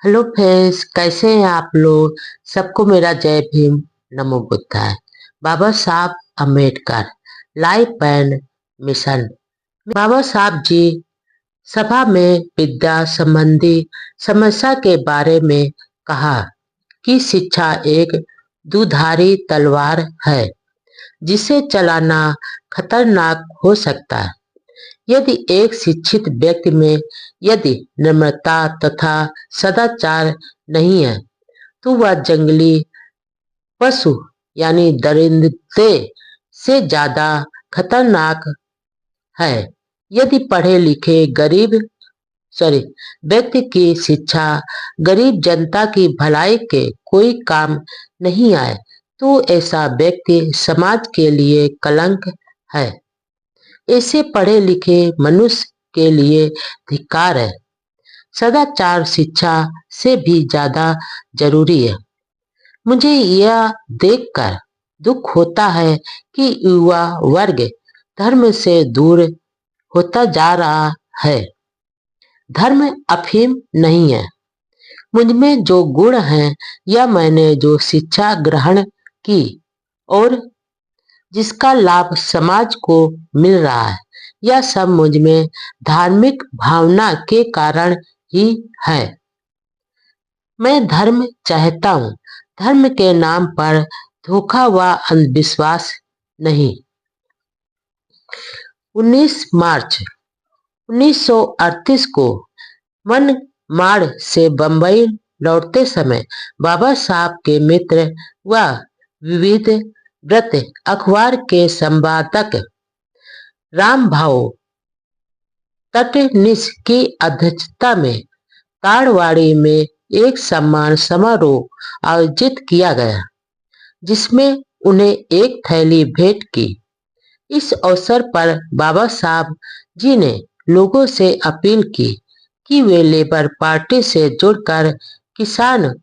Hello friends, कैसे हैं आप लोग। सबको मेरा जय भीम, नमो बुद्धाय। बाबा Saheb Ambedkar, life and mission. बाबा साहब जी सभा में विद्या संबंधी समस्या के बारे में कहा कि शिक्षा एक दुधारी तलवार है जिसे चलाना खतरनाक हो सकता है। यदि एक शिक्षित व्यक्ति में यदि नम्रता तथा सदाचार नहीं है तो वह जंगली पशु यानी दरिंदे से ज्यादा खतरनाक है। यदि पढ़े लिखे गरीब सॉरी व्यक्ति की शिक्षा गरीब जनता की भलाई के कोई काम नहीं आए तो ऐसा व्यक्ति समाज के लिए कलंक है। ऐसे पढ़े लिखे मनुष्य के लिए धिक्कार है। सदाचार शिक्षा से भी ज्यादा जरूरी है। मुझे यह देखकर दुख होता है कि युवा वर्ग धर्म से दूर होता जा रहा है। धर्म अफीम नहीं है। मुझमें जो गुण हैं या मैंने जो शिक्षा ग्रहण की और जिसका लाभ समाज को मिल रहा है, यह सब मुझमें धार्मिक भावना के कारण ही है। मैं धर्म चाहता हूँ, धर्म के नाम पर धोखा व अंधविश्वास नहीं। 19 मार्च 1938 को मनमाड़ से बंबई लौटते समय बाबा साहब के मित्र व विविध व्रत अखबार के संपादक रामभाऊ तटनिस की अध्यक्षता में ताड़वाड़ी में एक सम्मान समारोह आयोजित किया गया, जिसमें उन्हें एक थैली भेंट की। इस अवसर पर बाबा साहब जी ने लोगों से अपील की कि वे लेबर पार्टी से जुड़कर किसान,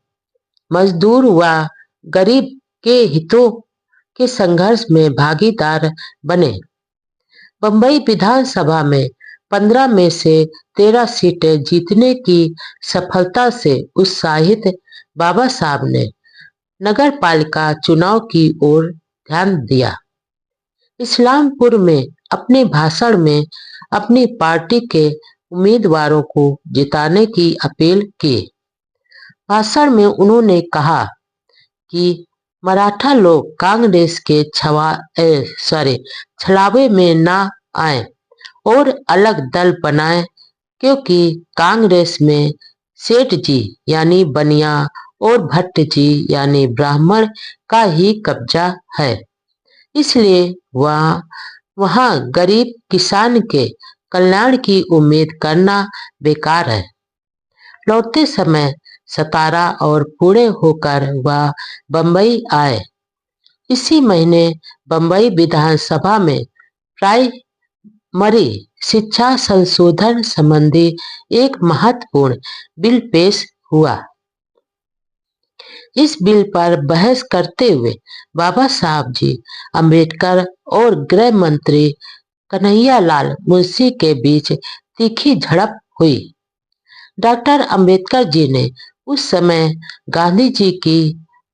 मजदूर व गरीब के हितों के संघर्ष में भागीदार बने। बंबई विधानसभा में 15 में से 13 सीटें जीतने की सफलता से उत्साहित बाबा साहब ने नगर पालिका चुनाव की ओर ध्यान दिया। इस्लामपुर में अपने भाषण में अपनी पार्टी के उम्मीदवारों को जिताने की अपील की। भाषण में उन्होंने कहा कि मराठा लोग कांग्रेस के छलावे में ना आए और अलग दल बनाए, क्योंकि कांग्रेस में सेठ जी यानी बनिया और भट्ट जी यानी ब्राह्मण का ही कब्जा है। इसलिए वहाँ गरीब किसान के कल्याण की उम्मीद करना बेकार है। लौटते समय सतारा और पुणे होकर वह बंबई आए। इसी महीने बंबई विधानसभा में प्राइमरी शिक्षा संशोधन संबंधी एक महत्वपूर्ण बिल पेश हुआ। इस बिल पर बहस करते हुए बाबा साहब जी अम्बेडकर और गृह मंत्री कन्हैयालाल मुंशी के बीच तीखी झड़प हुई। डॉक्टर अम्बेडकर जी ने उस समय गांधी जी की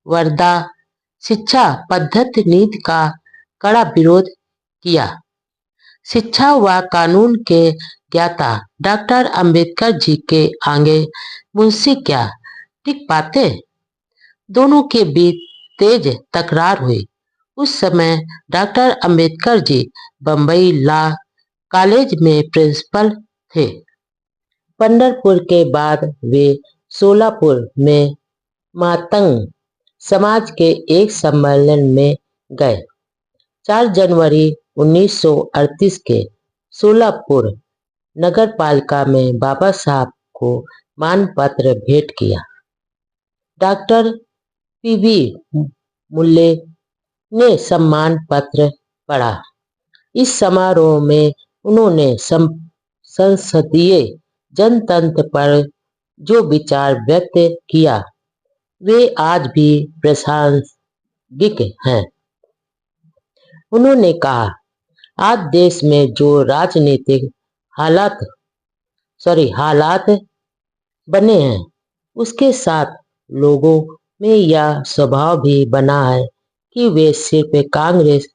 वर्धा शिक्षा पद्धति नीति का कड़ा विरोध किया। शिक्षा व कानून के ज्ञाता डॉक्टर अम्बेडकर जी के आगे मुंशी क्या टिक पाते। दोनों के बीच तेज तकरार हुई। उस समय doctor Ambedkar ji Bombay law college में प्रिंसिपल थे। पंढरपुर के बाद वे सोलापुर में मातंग समाज के एक सम्मेलन में गए। 4 जनवरी 1938 के सोलापुर नगर पालिका में बाबा साहब को मानपत्र भेंट किया। डॉक्टर पीबी मुल्ले ने सम्मान पत्र पढ़ा। इस समारोह में उन्होंने संसदीय जनतंत्र पर जो विचार व्यक्त किया वे आज भी प्रासंगिक हैं। उन्होंने कहा, आज देश में जो राजनीतिक हालात बने हैं उसके साथ लोगों में यह स्वभाव भी बना है कि वे सिर्फ कांग्रेस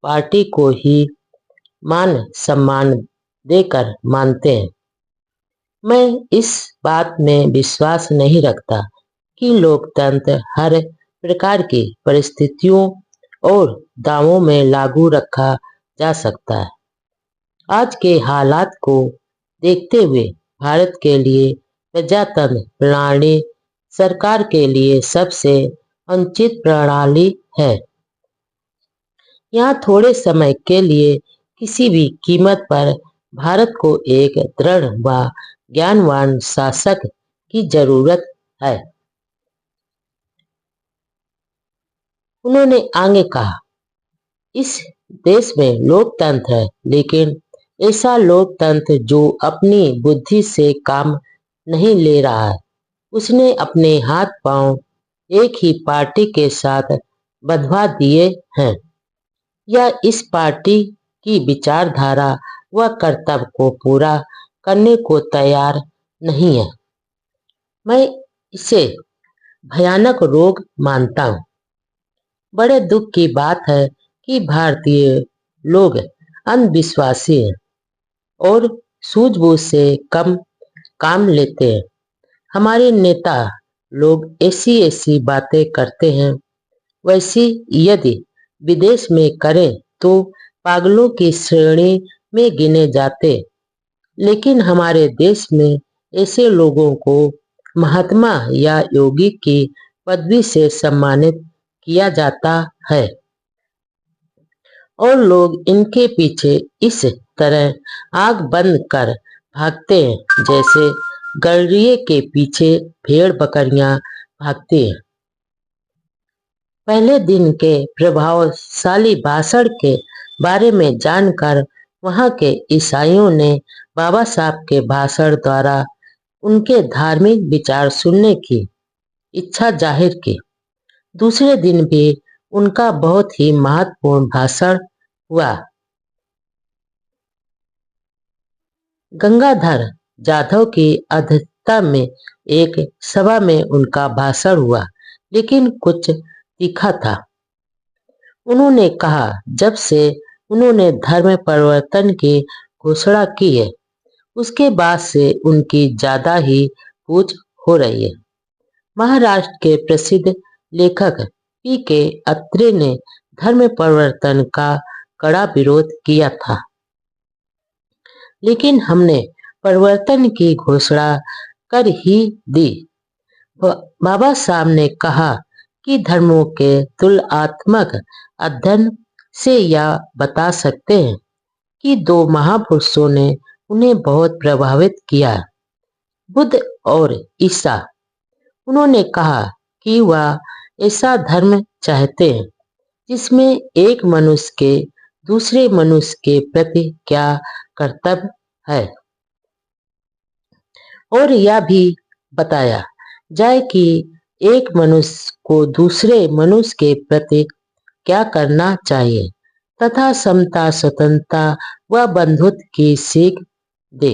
पार्टी को ही मान सम्मान देकर मानते हैं। मैं इस बात में विश्वास नहीं रखता कि लोकतंत्र हर प्रकार की परिस्थितियों और दावों में लागू रखा जा सकता है। आज के हालात को देखते हुए भारत के लिए प्रजातंत्र प्रणाली सरकार के लिए सबसे अनुचित प्रणाली है। यहाँ थोड़े समय के लिए किसी भी कीमत पर भारत को एक दृढ़ व ज्ञानवान शासक की जरूरत है। उन्होंने आगे कहा, इस देश में लोकतंत्र है, लेकिन ऐसा लोकतंत्र जो अपनी बुद्धि से काम नहीं ले रहा है। उसने अपने हाथ पांव एक ही पार्टी के साथ बंधवा दिए हैं या इस पार्टी की विचारधारा व कर्तव्य को पूरा करने को तैयार नहीं है। मैं इसे भयानक रोग मानता हूँ। बड़े दुख की बात है कि भारतीय लोग अंधविश्वासी हैं और सूझबूझ से कम काम लेते हैं। हमारे नेता लोग ऐसी ऐसी बातें करते हैं, वैसी यदि विदेश में करें तो पागलों की श्रेणी में गिने जाते। लेकिन हमारे देश में ऐसे लोगों को महात्मा या योगी की पदवी से सम्मानित किया जाता है और लोग इनके पीछे इस तरह आंख बंद कर भागते हैं जैसे गड़रिये के पीछे भेड़ बकरियां भागती हैं। पहले दिन के प्रभावशाली भाषण के बारे में जानकर वहां के ईसाइयों ने बाबा साहब के भाषण द्वारा उनके धार्मिक विचार सुनने की इच्छा जाहिर की। दूसरे दिन भी उनका बहुत ही महत्वपूर्ण भाषण हुआ। गंगाधर जाधव की अध्यक्षता में एक सभा में उनका भाषण हुआ, लेकिन कुछ तीखा था। उन्होंने कहा, जब से उन्होंने धर्म परिवर्तन की घोषणा की है, उसके बाद से उनकी ज्यादा ही पूछ हो रही है। महाराष्ट्र के प्रसिद्ध लेखक पी.के. अत्रे ने धर्म परिवर्तन का कड़ा विरोध किया था, लेकिन हमने परिवर्तन की घोषणा कर ही दी। बाबा साहब ने कहा कि धर्मों के तुलनात्मक अध्ययन से यह बता सकते हैं कि दो महापुरुषों ने उन्हें बहुत प्रभावित किया, बुद्ध और ईसा। उन्होंने कहा कि वह ऐसा धर्म चाहते हैं जिसमें एक मनुष्य के दूसरे मनुष्य के प्रति क्या कर्तव्य है और यह भी बताया जाए कि एक मनुष्य को दूसरे मनुष्य के प्रति क्या करना चाहिए तथा समता, स्वतंत्रता व बंधुत्व की सीख दे।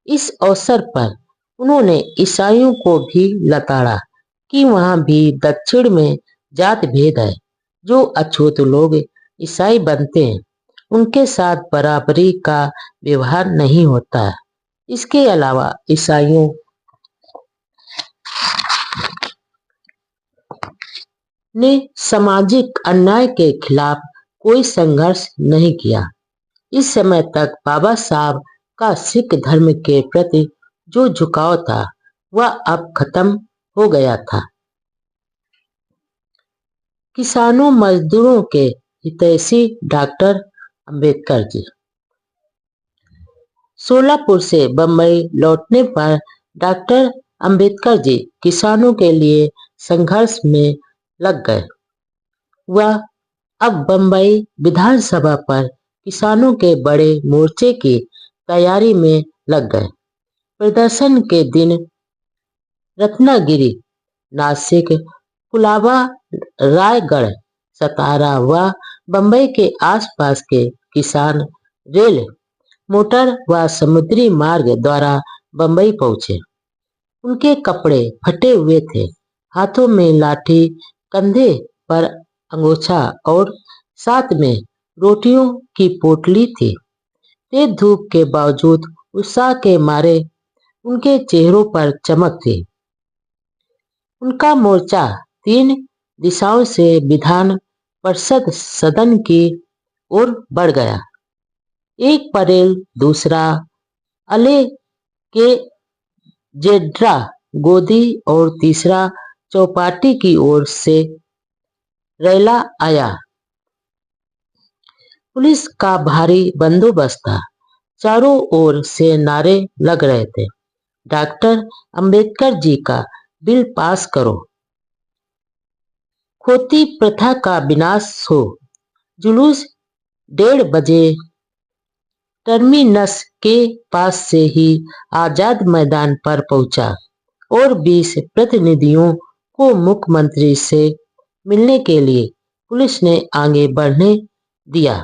इस अवसर पर उन्होंने ईसाइयों को भी लताड़ा कि वहां भी दक्षिण में जात भेद है। जो अछूत लोग ईसाई बनते हैं उनके साथ बराबरी का व्यवहार नहीं होता है। इसके अलावा ईसाइयों ने सामाजिक अन्याय के खिलाफ कोई संघर्ष नहीं किया। इस समय तक बाबा साहब का सिख धर्म के प्रति जो झुकाव था वह अब खत्म हो गया था। किसानों मजदूरों के हितैषी डॉक्टर अंबेडकर जी। सोलापुर से बंबई लौटने पर डॉक्टर अंबेडकर जी किसानों के लिए संघर्ष में लग गए। वह अब बंबई विधानसभा पर किसानों के बड़े मोर्चे की तैयारी में लग गए। प्रदर्शन के दिन रत्नागिरी, नासिक, कुलाबा, रायगढ़, सतारा व बंबई के आसपास के किसान रेल, मोटर व समुद्री मार्ग द्वारा बंबई पहुंचे। उनके कपड़े फटे हुए थे, हाथों में लाठी, कंधे पर अंगोछा और साथ में रोटियों की पोटली थी। तेज धूप के बावजूद उत्साह के मारे उनके चेहरों पर चमक थी। उनका मोर्चा 3 दिशाओं से विधान परिषद सदन की ओर बढ़ गया। एक परेल, दूसरा अले के जेड्रा गोदी और तीसरा चौपाटी की ओर से रैला आया। पुलिस का भारी बंदोबस्त था। चारों ओर से नारे लग रहे थे, डॉक्टर अंबेडकर जी का बिल पास करो, खोती प्रथा का विनाश हो। जुलूस 1:30 बजे टर्मिनस के पास से ही आजाद मैदान पर पहुंचा और 20 प्रतिनिधियों को मुख्यमंत्री से मिलने के लिए पुलिस ने आगे बढ़ने दिया।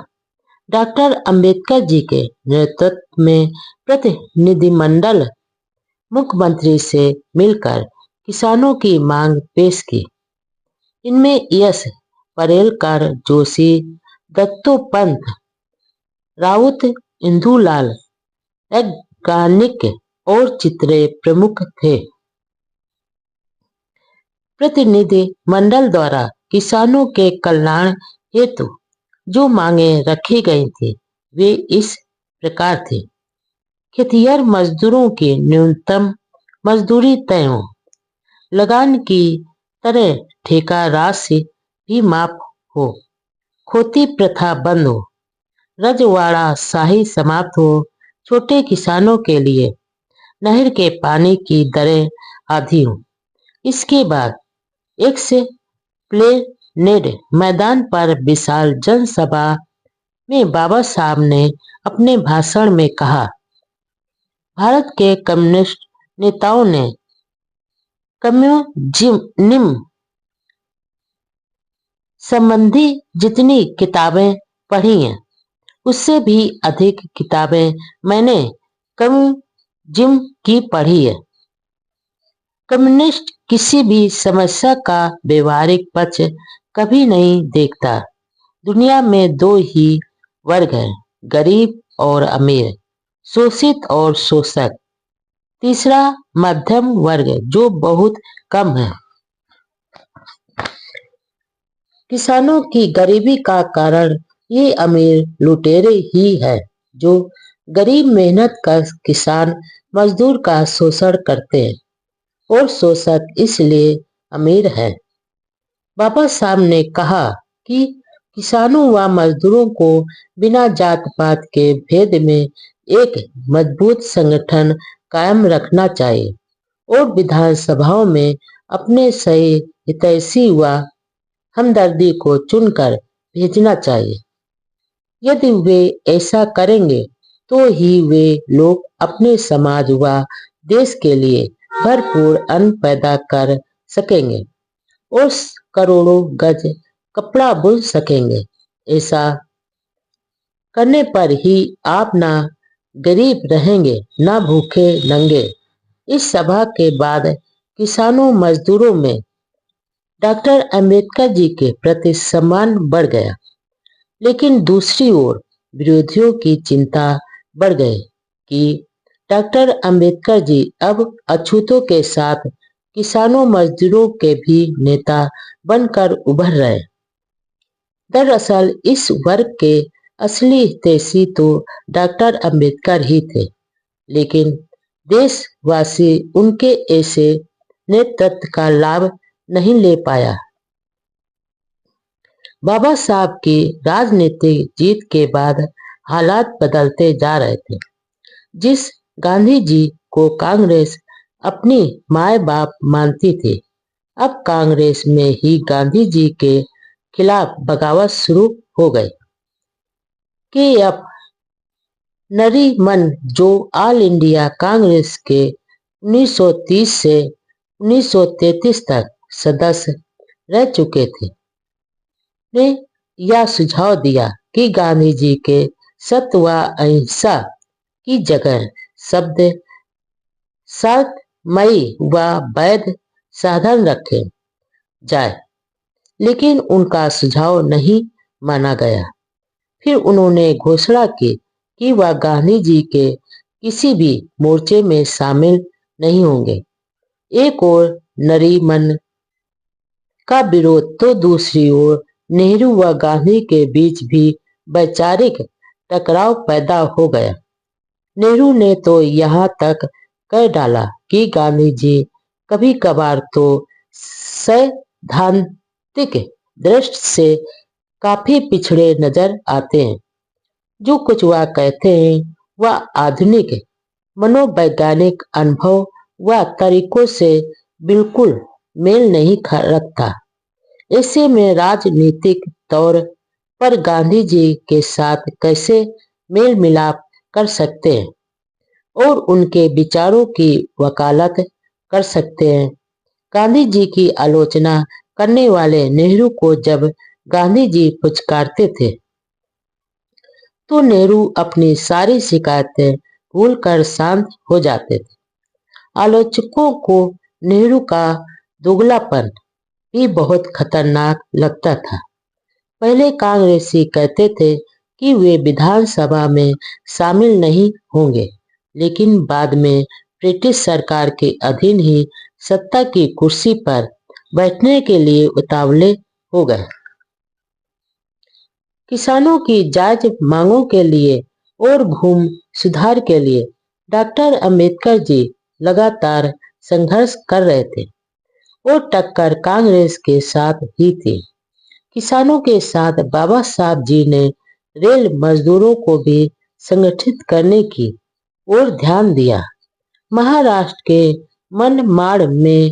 डॉक्टर अंबेडकर जी के नेतृत्व में प्रतिनिधिमंडल मुख्यमंत्री से मिलकर किसानों की मांग पेश की। इनमें यश परेलकर, जोशी, दत्तोपंत राउत, इंदुलाल याज्ञनिक और चित्रे प्रमुख थे। प्रतिनिधि मंडल द्वारा किसानों के कल्याण हेतु जो मांगे रखी गई थी वे इस प्रकार थी। खेतिहर मजदूरों की न्यूनतम मजदूरी तय हो, लगान की तरह ठेका राशि भी माफ हो, खोती प्रथा बंद हो, रजवाड़ा शाही समाप्त हो, छोटे किसानों के लिए नहर के पानी की दरें आधी हो। इसके बाद एक से प्लेनेड मैदान पर विशाल जनसभा में बाबा साहब ने अपने भाषण में कहा, भारत के कम्युनिस्ट नेताओं ने कम्युनिज्म संबंधी जितनी किताबें पढ़ी हैं उससे भी अधिक किताबें मैंने कम्युनिज्म की पढ़ी है। कम्युनिस्ट किसी भी समस्या का व्यवहारिक पक्ष कभी नहीं देखता। दुनिया में 2 ही वर्ग हैं, गरीब और अमीर, शोषित और शोषक। तीसरा मध्यम वर्ग जो बहुत कम है। किसानों की गरीबी का कारण ये अमीर लुटेरे ही है जो गरीब मेहनत का किसान मजदूर का शोषण करते हैं और शोषक इसलिए अमीर है। बाबा साहब ने कहा कि किसानों व मजदूरों को बिना जात पात के भेद में एक मजबूत संगठन कायम रखना चाहिए और विधानसभाओं में अपने सही हितैषी व हमदर्दी को चुनकर भेजना चाहिए। यदि वे ऐसा करेंगे तो ही वे लोग अपने समाज व देश के लिए भरपूर अन्न पैदा कर सकेंगे और करोड़ों गज कपड़ा बुन सकेंगे। ऐसा करने पर ही आप ना गरीब रहेंगे ना भूखे नंगे। इस सभा के बाद किसानों मजदूरों में डॉक्टर अंबेडकर जी के प्रति सम्मान बढ़ गया, लेकिन दूसरी ओर विरोधियों की चिंता बढ़ गई कि डॉक्टर अंबेडकर जी अब अछूतों के साथ किसानों मजदूरों के भी नेता बनकर उभर रहे। दरअसल इस वर्ग के असली हितैषी तो डॉक्टर अंबेडकर ही थे, लेकिन देशवासी उनके ऐसे नेतृत्व का लाभ नहीं ले पाया। बाबा साहब की राजनीतिक जीत के बाद हालात बदलते जा रहे थे। जिस गांधी जी को कांग्रेस अपनी माए बाप मानती थी, अब कांग्रेस में ही गांधी जी के खिलाफ बगावत शुरू हो गई। KF नरीमन जो ऑल इंडिया कांग्रेस के 1930 से 1933 तक सदस्य रह चुके थे, ने यह सुझाव दिया कि गांधी जी के सत्य व अहिंसा की जगह शब्द सत्य मई व वैध साधन रखे जाए, लेकिन उनका सुझाव नहीं माना गया। फिर उन्होंने घोषणा की कि वह गांधी जी के किसी भी मोर्चे में शामिल नहीं होंगे। एक ओर नरीमन का विरोध तो दूसरी ओर नेहरू व गांधी के बीच भी वैचारिक टकराव पैदा हो गया। नेहरू ने तो यहाँ तक कह डाला कि गांधी जी कभी कभार तो सैद्धांतिक दृष्टि से काफी पिछड़े नजर आते हैं। जो कुछ वह कहते हैं वह आधुनिक मनोवैज्ञानिक अनुभव व तरीकों से बिल्कुल मेल नहीं रखता। ऐसे में राजनीतिक तौर पर गांधी जी के साथ कैसे मेल मिलाप कर सकते हैं और उनके विचारों की वकालत कर सकते हैं। गांधी जी की आलोचना करने वाले नेहरू को जब गांधी जी पुचकारते थे तो नेहरू अपनी सारी शिकायतें भूलकर शांत हो जाते थे। आलोचकों को नेहरू का दोगलापन भी बहुत खतरनाक लगता था। पहले कांग्रेसी कहते थे कि वे विधानसभा में शामिल नहीं होंगे, लेकिन बाद में ब्रिटिश सरकार के अधीन ही सत्ता की कुर्सी पर बैठने के लिए उतावले हो गए। किसानों की जायज मांगों के लिए और भूमि सुधार के लिए डॉक्टर अंबेडकर जी लगातार संघर्ष कर रहे थे और टक्कर कांग्रेस के साथ ही थी। किसानों के साथ बाबा साहब जी ने रेल मजदूरों को भी संगठित करने की ओर ध्यान दिया। महाराष्ट्र के मनमाड़ में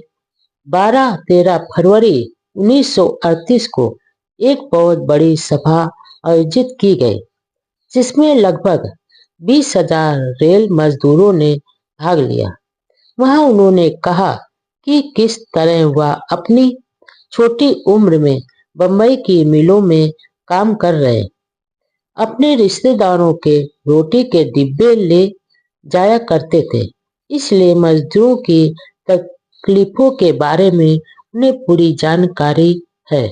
12-13 फरवरी 1938 को एक बहुत बड़ी सभा आयोजित की गई, जिसमें लगभग 20,000 रेल मजदूरों ने भाग लिया। वहां उन्होंने कहा कि किस तरह वह अपनी छोटी उम्र में बंबई की मिलों में काम कर रहे अपने रिश्तेदारों के रोटी के डिब्बे ले जाया करते थे, इसलिए मजदूरों की तकलीफों के बारे में उन्हें पूरी जानकारी है।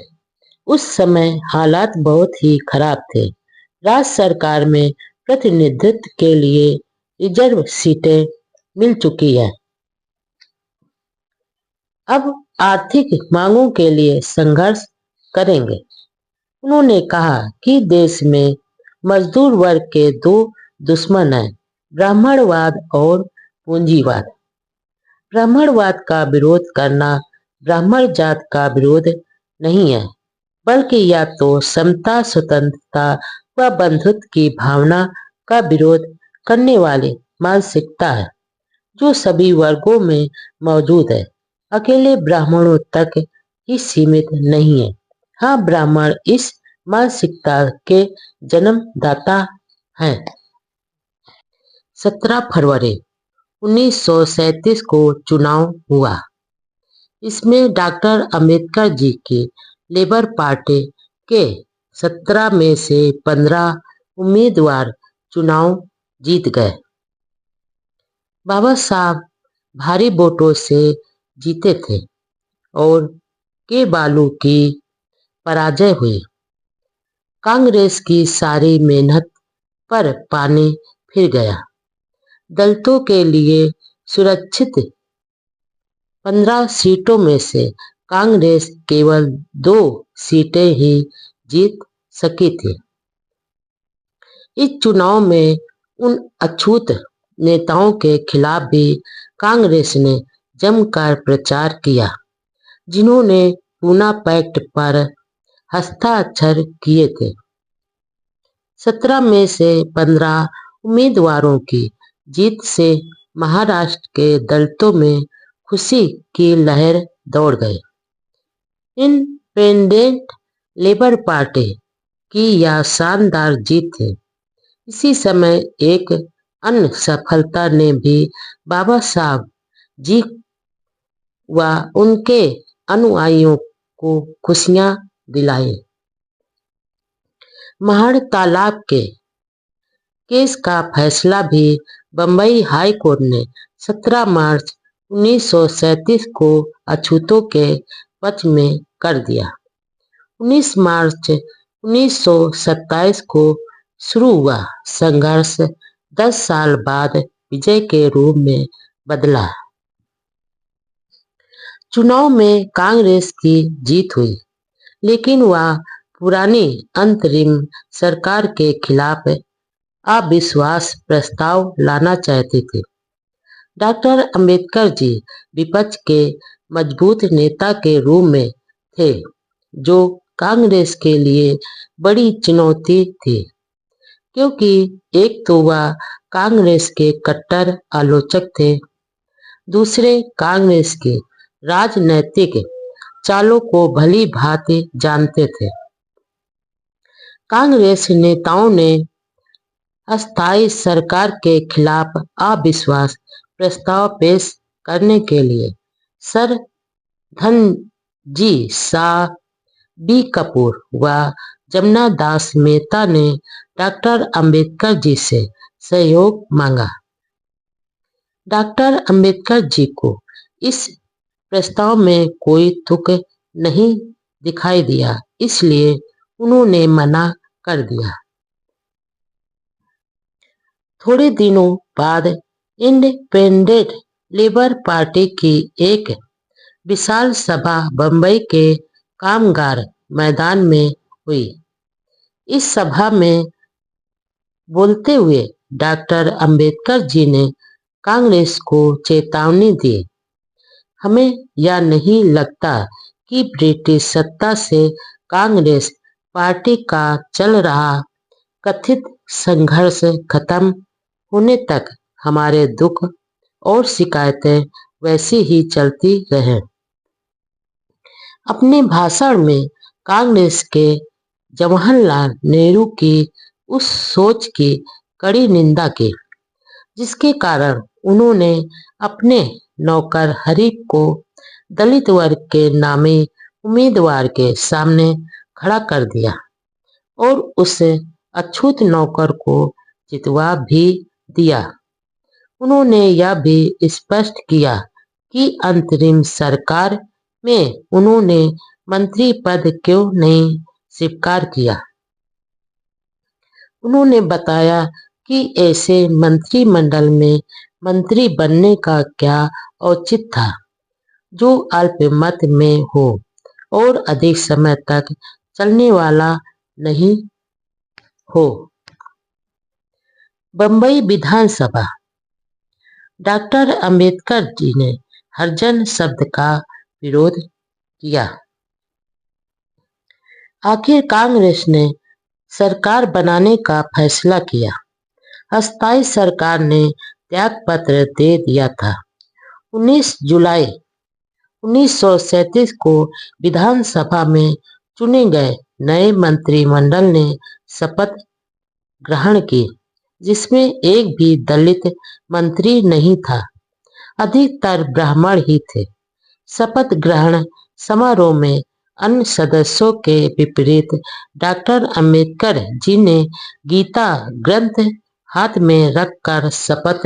उस समय हालात बहुत ही खराब थे। राज्य सरकार में प्रतिनिधित्व के लिए रिजर्व सीटें मिल चुकी है। अब आर्थिक मांगों के लिए संघर्ष करेंगे। उन्होंने कहा कि देश में मजदूर वर्ग के दो दुश्मन हैं, ब्राह्मणवाद और पूंजीवाद। ब्राह्मणवाद का विरोध करना ब्राह्मण जात का विरोध नहीं है, बल्कि या तो समता, स्वतंत्रता व बंधुत्व की भावना का विरोध करने वाली मानसिकता है, जो सभी वर्गों में मौजूद है, अकेले ब्राह्मणों तक ही सीमित नहीं है। हाँ, ब्राह्मण इस मानसिकता के जन्मदाता हैं। 17 फरवरी 1937 को चुनाव हुआ। इसमें डॉक्टर अंबेडकर जी की लेबर पार्टी के 17 में से 15 उम्मीदवार चुनाव जीत गए। बाबा साहब भारी वोटों से जीते थे और के बालू की पराजय हुई। कांग्रेस की सारी मेहनत पर पानी फिर गया। दलितों के लिए सुरक्षित 15 सीटों में से कांग्रेस केवल 2 सीटें ही जीत सकी थी। इस चुनाव में उन अछूत नेताओं के खिलाफ भी कांग्रेस ने जमकर प्रचार किया, जिन्होंने पूना पैक्ट पर हस्ताक्षर किए थे। 17 में से 15 उम्मीदवारों की जीत से महाराष्ट्र के दलितों में खुशी की लहर दौड़ गई। इंडिपेंडेंट लेबर पार्टी की यह शानदार जीत थी। इसी समय एक अन्य सफलता ने भी बाबा साहब जी व उनके अनुयायियों को खुशियां दिलाई। महाड़ तालाब के केस का फैसला भी बंबई हाई कोर्ट ने 17 मार्च 1937 को अछूतों के पक्ष में कर दिया। 19 मार्च 1927 को शुरू हुआ संघर्ष 10 साल बाद विजय के रूप में बदला। चुनाव में कांग्रेस की जीत हुई, लेकिन वह पुरानी अंतरिम सरकार के खिलाफ अविश्वास प्रस्ताव लाना चाहते थे। डॉक्टर अंबेडकर जी विपक्ष के मजबूत नेता के रूप में थे, जो कांग्रेस के लिए बड़ी चुनौती थी, क्योंकि एक तो वह कांग्रेस के कट्टर आलोचक थे, दूसरे कांग्रेस के राजनैतिक चालों को भली भांति जानते थे। कांग्रेस नेताओं ने अस्थायी सरकार के खिलाफ अविश्वास प्रस्ताव पेश करने के लिए सर धनजी शाह, बी कपूर व जमना दास मेहता ने डॉक्टर अंबेडकर जी से सहयोग मांगा। डॉक्टर अंबेडकर जी को इस प्रस्ताव में कोई तुक नहीं दिखाई दिया, इसलिए उन्होंने मना कर दिया। थोड़े दिनों बाद इंडिपेंडेंट लेबर पार्टी की एक विशाल सभा बंबई के कामगार मैदान में हुई। इस सभा में बोलते हुए डॉक्टर अंबेडकर जी ने कांग्रेस को चेतावनी दी, हमें यह नहीं लगता कि ब्रिटिश सत्ता से कांग्रेस पार्टी का चल रहा कथित संघर्ष खत्म होने तक हमारे दुख और शिकायतें वैसी ही चलती रहें। अपने भाषण में कांग्रेस के जवाहरलाल नेहरू की उस सोच की कड़ी निंदा की, जिसके कारण उन्होंने अपने नौकर हरीफ को दलित वर्ग के नामी उम्मीदवार के सामने खड़ा कर दिया और उस अछूत नौकर को जितवा भी दिया। उन्होंने यह भी स्पष्ट किया कि अंतरिम सरकार में उन्होंने मंत्री पद क्यों नहीं स्वीकार किया। उन्होंने बताया कि ऐसे मंत्रिमंडल में मंत्री बनने का क्या औचित्य था, जो अल्पमत में हो और अधिक समय तक चलने वाला नहीं हो। बंबई विधानसभा। डॉक्टर अंबेडकर जी ने हरिजन शब्द का विरोध किया। आखिर कांग्रेस ने सरकार बनाने का फैसला किया। अस्थायी सरकार ने त्यागपत्र दे दिया था। 19 जुलाई 1937 को विधानसभा में चुने गए नए मंत्रिमंडल ने शपथ ग्रहण की, जिसमें एक भी दलित मंत्री नहीं था, अधिकतर ब्राह्मण ही थे। शपथ ग्रहण समारोह में अन्य सदस्यों के विपरीत डॉक्टर अंबेडकर जी ने गीता ग्रंथ हाथ में रखकर शपथ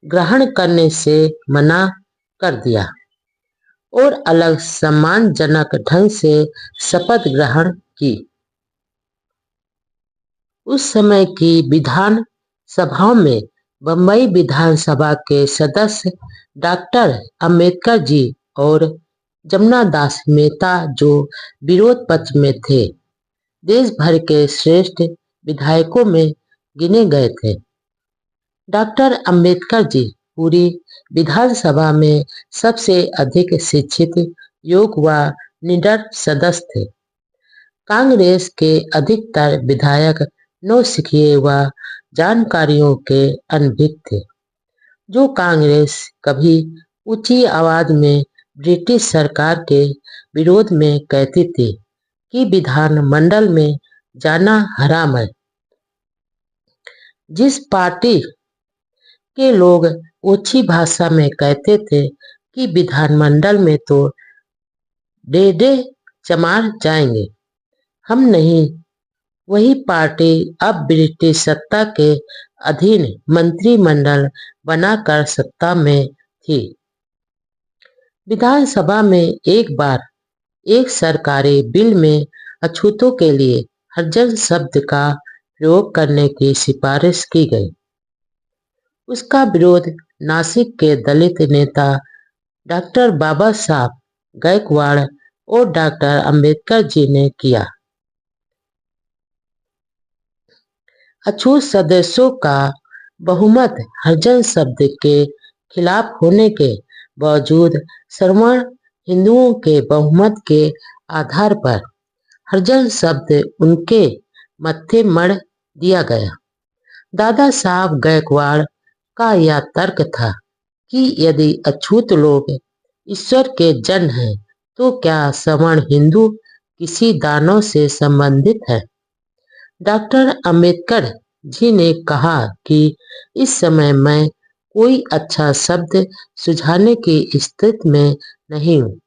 ग्रहण करने से मना कर दिया और अलग सम्मानजनक ढंग से शपथ ग्रहण की। उस समय की विधान सभाओं में बंबई विधानसभा के सदस्य डॉक्टर अंबेडकर जी और जमना दास मेहता, जो विरोध पक्ष में थे, देश भर के श्रेष्ठ विधायकों में गिने गए थे। डॉक्टर अंबेडकर जी पूरी विधानसभा में सबसे अधिक शिक्षित, योग्य व निडर सदस्य थे। कांग्रेस के अधिकतर विधायक नौसिखिए व जानकारियों के अनभिज्ञ थे, जो कांग्रेस कभी ऊंची आवाज में ब्रिटिश सरकार के विरोध में कहती थी कि विधानमंडल में जाना हराम है। जिस पार्टी के लोग ऊंची भाषा में कहते थे कि विधानमंडल में तो डेडे चमार जाएंगे, हम नहीं, वही पार्टी अब ब्रिटिश सत्ता के अधीन मंत्रिमंडल बनाकर सत्ता में थी। विधानसभा में एक बार एक सरकारी बिल में अछूतों के लिए हरिजन शब्द का प्रयोग करने की सिफारिश की गई। उसका विरोध नासिक के दलित नेता डॉक्टर बाबा साहब गायकवाड़ और डॉक्टर अंबेडकर जी ने किया। अछूत सदस्यों का बहुमत हरिजन शब्द के खिलाफ होने के बावजूद सवर्ण हिंदुओं के बहुमत के आधार पर हरिजन शब्द उनके मत्थे मढ़ दिया गया। दादा साहब गायकवाड़ का यह तर्क था कि यदि अछूत लोग ईश्वर के जन हैं तो क्या सवर्ण हिंदू किसी दानव से संबंधित है। डॉक्टर अंबेडकर जी ने कहा कि इस समय मैं कोई अच्छा शब्द सुझाने की स्थिति में नहीं हूँ।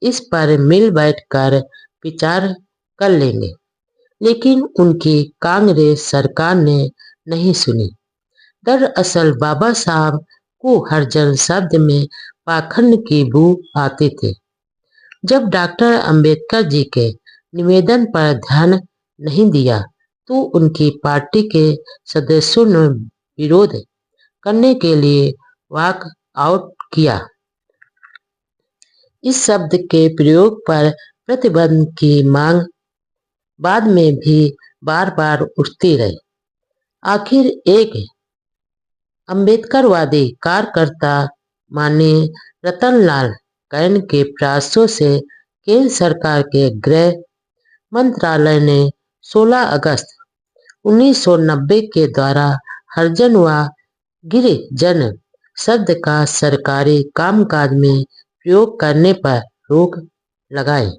इस पर मिल बैठकर विचार कर लेंगे। लेकिन उनकी कांग्रेस सरकार ने नहीं सुनी। दरअसल बाबा साहब को हरिजन शब्द में पाखंड की बू आती थी। जब डॉक्टर अंबेडकर जी के निवेदन पर ध्यान नहीं दिया तो उनकी पार्टी के सदस्यों ने विरोध करने के लिए वॉक आउट किया। इस शब्द के प्रयोग पर प्रतिबंध की मांग बाद में भी बार बार उठती रही। आखिर एक अम्बेडकरवादी कार्यकर्ता माननीय रतनलाल कैन के प्रयासों से केंद्र सरकार के गृह मंत्रालय ने 16 अगस्त 1990 के द्वारा हरिजन व गिरिजन शब्द का सरकारी कामकाज में प्रयोग करने पर रोक लगाई।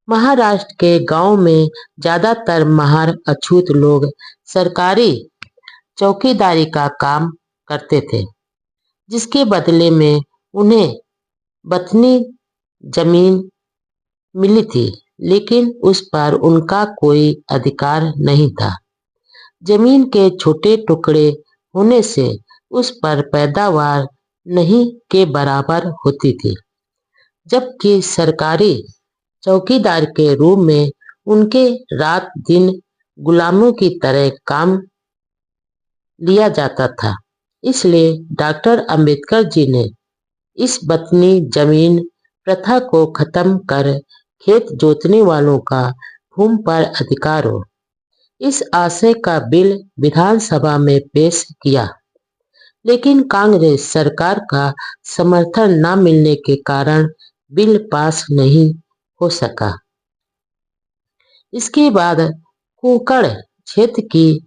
महाराष्ट्र के गांव में ज्यादातर महार अछूत लोग सरकारी चौकीदारी का काम करते थे, जिसके बदले में उन्हें बथनी जमीन मिली थी, लेकिन उस पर उनका कोई अधिकार नहीं था। जमीन के छोटे टुकड़े होने से उस पर पैदावार नहीं के बराबर होती थी, जबकि सरकारी चौकीदार के रूप में उनके रात दिन गुलामों की तरह काम लिया जाता था। इसलिए डॉक्टर अंबेडकर जी ने इस बथनी जमीन प्रथा को खत्म कर खेत जोतने वालों का भूमि पर अधिकार हो, इस आशय का बिल विधानसभा में पेश किया। लेकिन कांग्रेस सरकार का समर्थन न मिलने के कारण बिल पास नहीं हो सका। इसके बाद कोंकण क्षेत्र की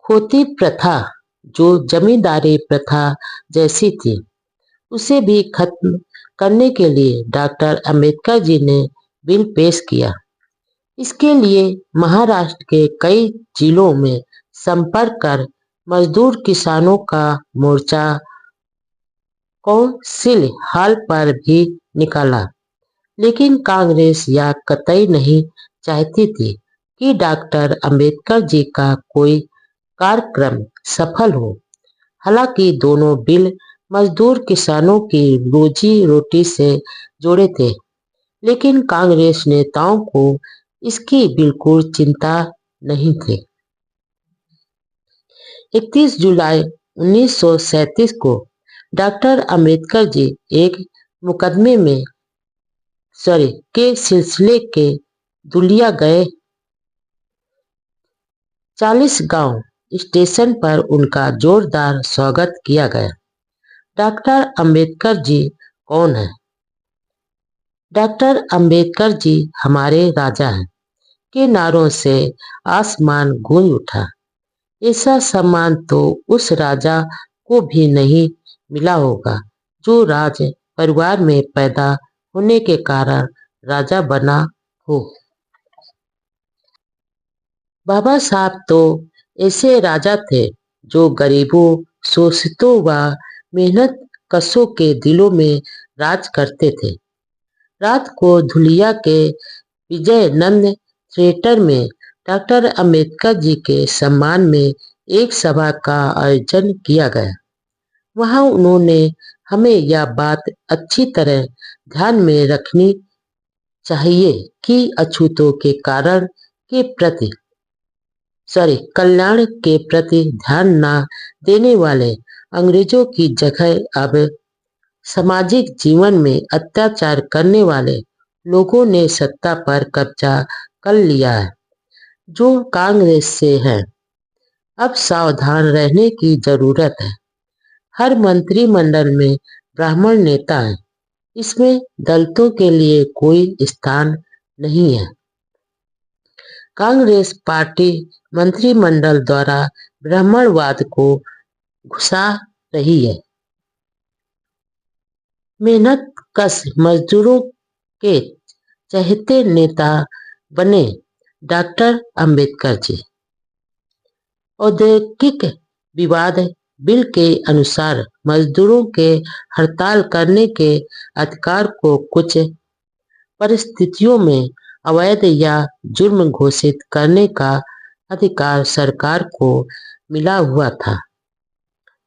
खोती प्रथा, जो जमींदारी प्रथा जैसी थी, उसे भी खत्म करने के लिए डॉक्टर अंबेडकर जी ने बिल पेश किया। इसके लिए महाराष्ट्र के कई जिलों में संपर्क कर मजदूर किसानों का मोर्चा कौंसिल हॉल पर भी निकाला। लेकिन कांग्रेस यह कतई नहीं चाहती थी कि डॉक्टर अंबेडकर जी का कोई कार्यक्रम सफल हो। हालांकि दोनों बिल मजदूर किसानों की रोजी रोटी से जुड़े थे, लेकिन कांग्रेस नेताओं को इसकी बिल्कुल चिंता नहीं थी। 31 जुलाई 1937 को डॉक्टर अंबेडकर जी एक मुकदमे में के सिलसिले के दुलिया गए 40 गांव स्टेशन पर उनका जोरदार स्वागत किया गया। डॉक्टर अंबेडकर जी कौन है? डॉक्टर अंबेडकर जी हमारे राजा हैं के नारों से आसमान गूंज उठा। ऐसा सम्मान तो उस राजा को भी नहीं मिला होगा जो राज परिवार में पैदा होने के कारण राजा बना हो। बाबा साहब तो ऐसे राजा थे जो गरीबों, शोषितों व मेहनत कशों के दिलों में राज करते थे। रात को धुलिया के विजयानंद थिएटर में डॉक्टर अंबेडकर जी के सम्मान में एक सभा का आयोजन किया गया। वहां उन्होंने हमें यह बात अच्छी तरह ध्यान में रखनी चाहिए कि अछूतों के कारण के प्रति कल्याण के प्रति ध्यान न देने वाले अंग्रेजों की जगह अब सामाजिक जीवन में अत्याचार करने वाले लोगों ने सत्ता पर कब्जा कर लिया है, जो कांग्रेस से है। अब सावधान रहने की जरूरत है। हर मंत्रिमंडल में ब्राह्मण नेता है। इसमें दलितों के लिए कोई स्थान नहीं है। कांग्रेस पार्टी मंत्रिमंडल द्वारा ब्राह्मणवाद को घुसा रही है। मेहनत कश मजदूरों के चहेते नेता बने डॉक्टर अंबेडकर जी। औद्योगिक विवाद बिल के अनुसार मजदूरों के हड़ताल करने के अधिकार को कुछ परिस्थितियों में अवैध या जुर्म घोषित करने का अधिकार सरकार को मिला हुआ था।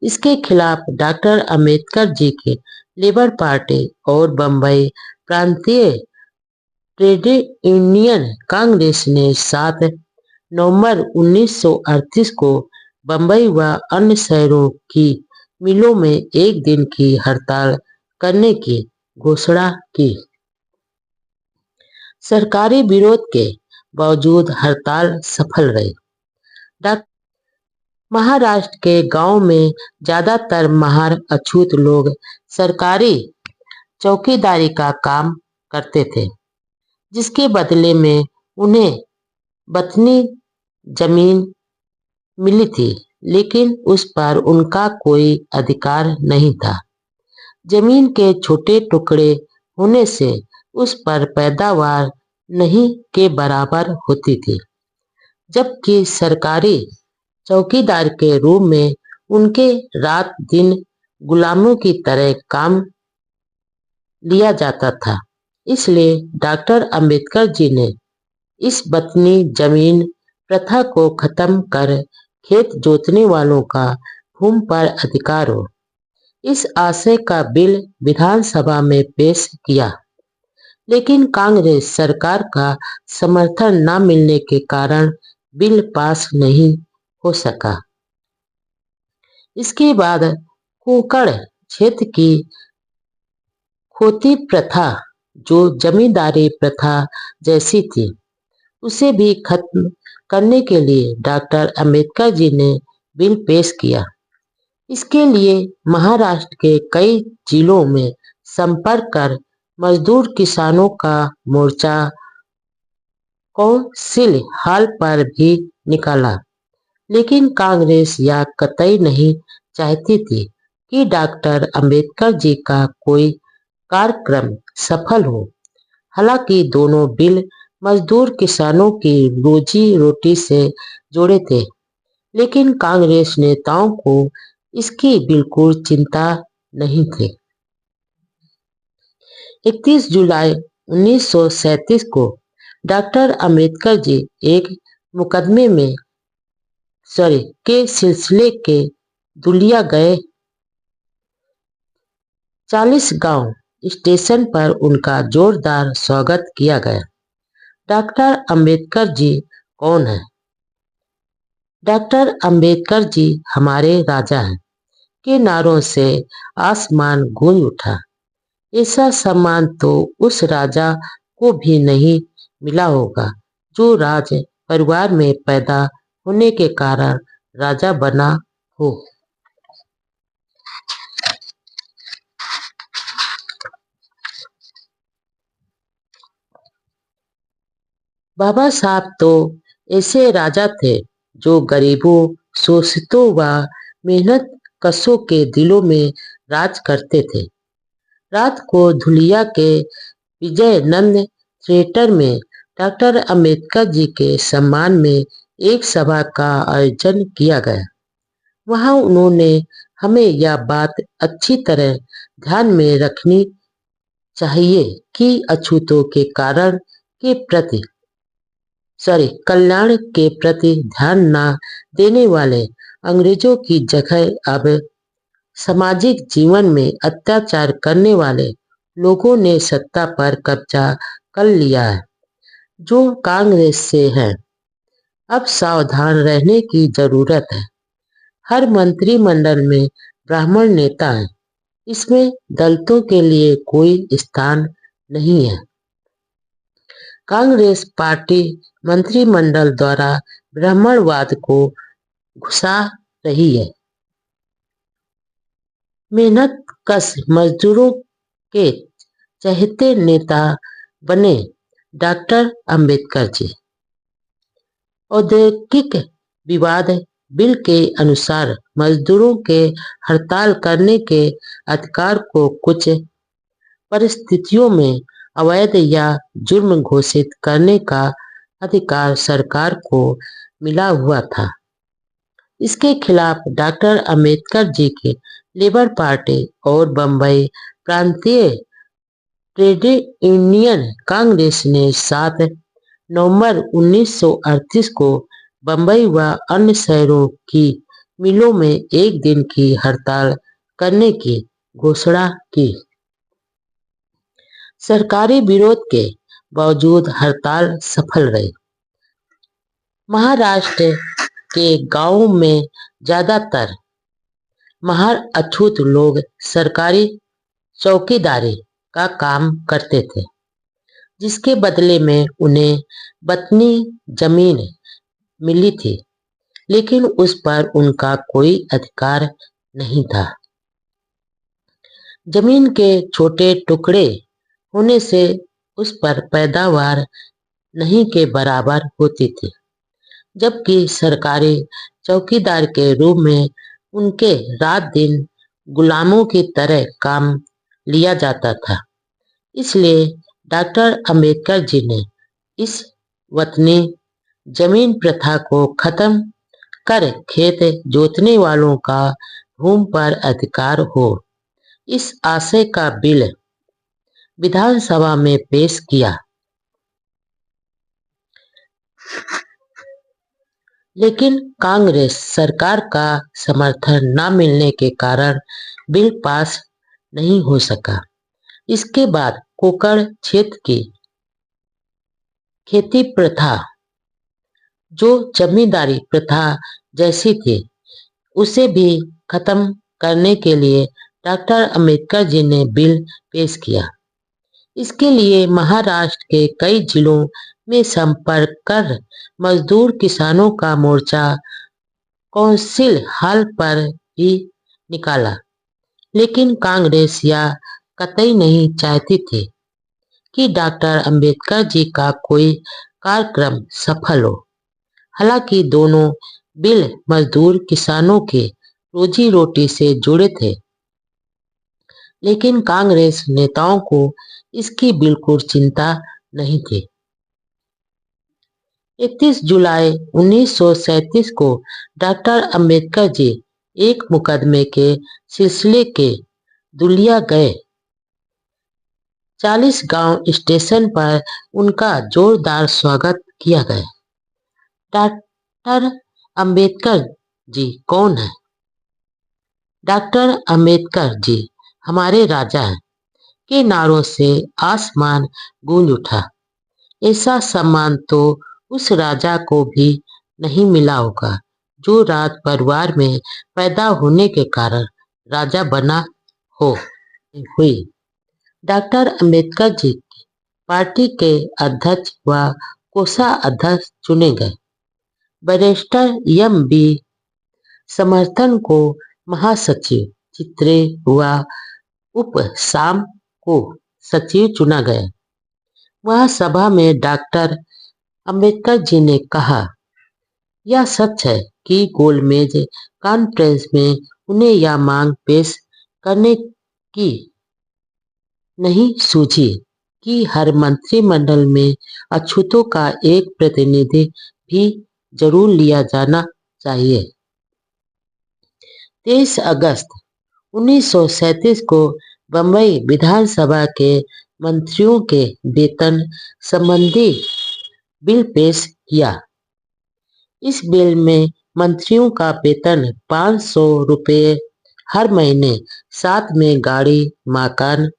इसके खिलाफ डॉक्टर अंबेडकर जी के लेबर पार्टी और बंबई प्रांतीय ट्रेड यूनियन कांग्रेस ने 7 नवंबर 1938 को बंबई व अन्य शहरों की मिलों में एक दिन की हड़ताल करने की घोषणा की। सरकारी विरोध के बावजूद हड़ताल सफल रही। महाराष्ट्र के गांव में ज्यादातर महार अछूत लोग सरकारी चौकीदारी का काम करते थे, जिसके बदले में उन्हें बथनी जमीन मिली थी, लेकिन उस पर उनका कोई अधिकार नहीं था। जमीन के छोटे टुकड़े होने से उस पर पैदावार नहीं के बराबर होती थी, जबकि सरकारी चौकीदार के रूप में उनके रात दिन गुलामों की तरह काम लिया जाता था। इसलिए डॉक्टर अंबेडकर जी ने इस बतनी जमीन प्रथा को खत्म कर खेत जोतने वालों का भूमि पर अधिकार हो, इस आशय का बिल विधानसभा में पेश किया, लेकिन कांग्रेस सरकार का समर्थन न मिलने के कारण बिल पास नहीं हो सका। इसके बाद कोकण क्षेत्र की खोती प्रथा, जो जमींदारी प्रथा जैसी थी, उसे भी खत्म करने के लिए डॉक्टर अंबेडकर जी ने बिल पेश किया। इसके लिए महाराष्ट्र के कई जिलों में संपर्क कर मजदूर किसानों का मोर्चा कौंसिल हॉल पर भी निकाला, लेकिन कांग्रेस यह कतई नहीं चाहती थी कि डॉक्टर अंबेडकर जी का कोई कार्यक्रम सफल हो। हालांकि दोनों बिल मजदूर किसानों की रोजी रोटी से जुड़े थे, लेकिन कांग्रेस नेताओं को इसकी बिल्कुल चिंता नहीं थी। 31 जुलाई 1937 को डॉक्टर अंबेडकर जी एक मुकदमे में के सिलसिले के दुलिया गए। 40 गांव स्टेशन पर उनका जोरदार स्वागत किया गया। डॉक्टर अंबेडकर जी कौन है? डॉक्टर अंबेडकर जी हमारे राजा हैं के नारों से आसमान गूंज उठा। ऐसा सम्मान तो उस राजा को भी नहीं मिला होगा जो राज परिवार में पैदा होने के कारण राजा बना हो। बाबा साहब तो ऐसे राजा थे जो गरीबों, शोषितों व मेहनत कशों के दिलों में राज करते थे। रात को धुलिया के विजयनंद थिएटर में डॉक्टर अंबेडकर जी के सम्मान में एक सभा का आयोजन किया गया। वहां उन्होंने हमें यह बात अच्छी तरह ध्यान में रखनी चाहिए कि अछूतों के कारण के प्रति कल्याण के प्रति ध्यान न देने वाले अंग्रेजों की जगह अब सामाजिक जीवन में अत्याचार करने वाले लोगों ने सत्ता पर कब्जा कर लिया है, जो कांग्रेस से है। अब सावधान रहने की जरूरत है। हर मंत्रिमंडल में ब्राह्मण नेता हैं। इसमें दलितों के लिए कोई स्थान नहीं है। कांग्रेस पार्टी मंत्रिमंडल द्वारा ब्राह्मणवाद को घुसा रही है। मेहनतकश मजदूरों के चहेते नेता बने डॉक्टर अंबेडकर जी। औद्योगिक विवाद बिल के अनुसार मजदूरों के हड़ताल करने के अधिकार को कुछ परिस्थितियों में अवैध या जुर्म घोषित करने का अधिकार सरकार को मिला हुआ था। इसके खिलाफ डॉक्टर अंबेडकर जी की लेबर पार्टी और बम्बई प्रांतीय ट्रेड यूनियन कांग्रेस ने 7 नवंबर 1938 को बम्बई व अन्य शहरों की मिलों में एक दिन की हड़ताल करने की घोषणा की। सरकारी विरोध के बावजूद हड़ताल सफल रही। महाराष्ट्र के गांवों में ज्यादातर महार अछूत लोग सरकारी चौकीदारी का काम करते थे, जिसके बदले में उन्हें बतनी जमीन मिली थी, लेकिन उस पर उनका कोई अधिकार नहीं था। जमीन के छोटे टुकड़े होने से उस पर पैदावार नहीं के बराबर होती थी, जबकि सरकारी चौकीदार के रूप में उनके रात दिन गुलामों की तरह काम लिया जाता था। इसलिए डॉक्टर अंबेडकर जी ने इस वतनी जमीन प्रथा को खत्म कर खेत जोतने वालों का भूमि पर अधिकार हो, इस आशय का बिल विधानसभा में पेश किया। लेकिन कांग्रेस सरकार का समर्थन न मिलने के कारण बिल पास नहीं हो सका। इसके बाद कोकण क्षेत्र की खेती प्रथा, जो जमींदारी प्रथा जैसी थी, उसे भी खत्म करने के लिए डॉक्टर अंबेडकर जी ने बिल पेश किया। इसके लिए महाराष्ट्र के कई जिलों में संपर्क कर मजदूर किसानों का मोर्चा काउंसिल हॉल पर ही निकाला, लेकिन कांग्रेस यह कतई नहीं चाहती थी कि डॉक्टर अंबेडकर जी का कोई कार्यक्रम सफल हो। हालांकि दोनों बिल मजदूर किसानों के रोजी रोटी से जुड़े थे, लेकिन कांग्रेस नेताओं को इसकी बिल्कुल चिंता नहीं थी। 31 जुलाई 1937 को डॉक्टर अंबेडकर जी एक मुकदमे के सिलसिले के दुलिया गए। 40 गांव स्टेशन पर उनका जोरदार स्वागत किया गया। डॉक्टर अंबेडकर जी कौन है? डॉक्टर अंबेडकर जी हमारे राजा हैं के नारों से आसमान गूंज उठा। ऐसा सम्मान तो उस राजा को भी नहीं मिला होगा जो राज परिवार में पैदा होने के कारण राजा बना हुई। डॉक्टर अंबेडकर जी की पार्टी के अध्यक्ष व कोषाध्यक्ष चुने गए। Barrister MB. समर्थन को महासचिव, चित्रे व उपसाम को सचिव चुना गया। वह सभा में डॉक्टर अंबेडकर जी ने कहा, यह सच है कि गोलमेज कॉन्फ्रेंस में उन्हें यह मांग पेश करने की नहीं सूझी कि हर मंत्रिमंडल में अछूतों का एक प्रतिनिधि भी जरूर लिया जाना चाहिए। 23 अगस्त 1937 को बम्बई विधानसभा के मंत्रियों के वेतन संबंधी बिल पेश किया। इस बिल में मंत्रियों का वेतन 500 रुपये हर महीने, साथ में गाड़ी, मकान,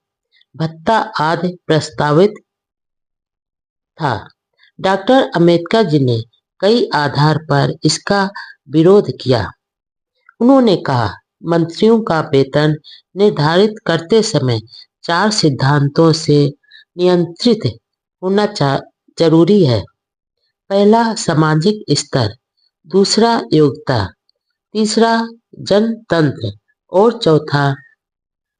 भत्ता आदि प्रस्तावित था। डॉक्टर अंबेडकर जी ने कई आधार पर इसका विरोध किया। उन्होंने कहा, मंत्रियों का वेतन निर्धारित करते समय 4 सिद्धांतों से नियंत्रित होना जरूरी है। पहला, सामाजिक स्तर। दूसरा, योग्यता। तीसरा, जनतंत्र। और चौथा,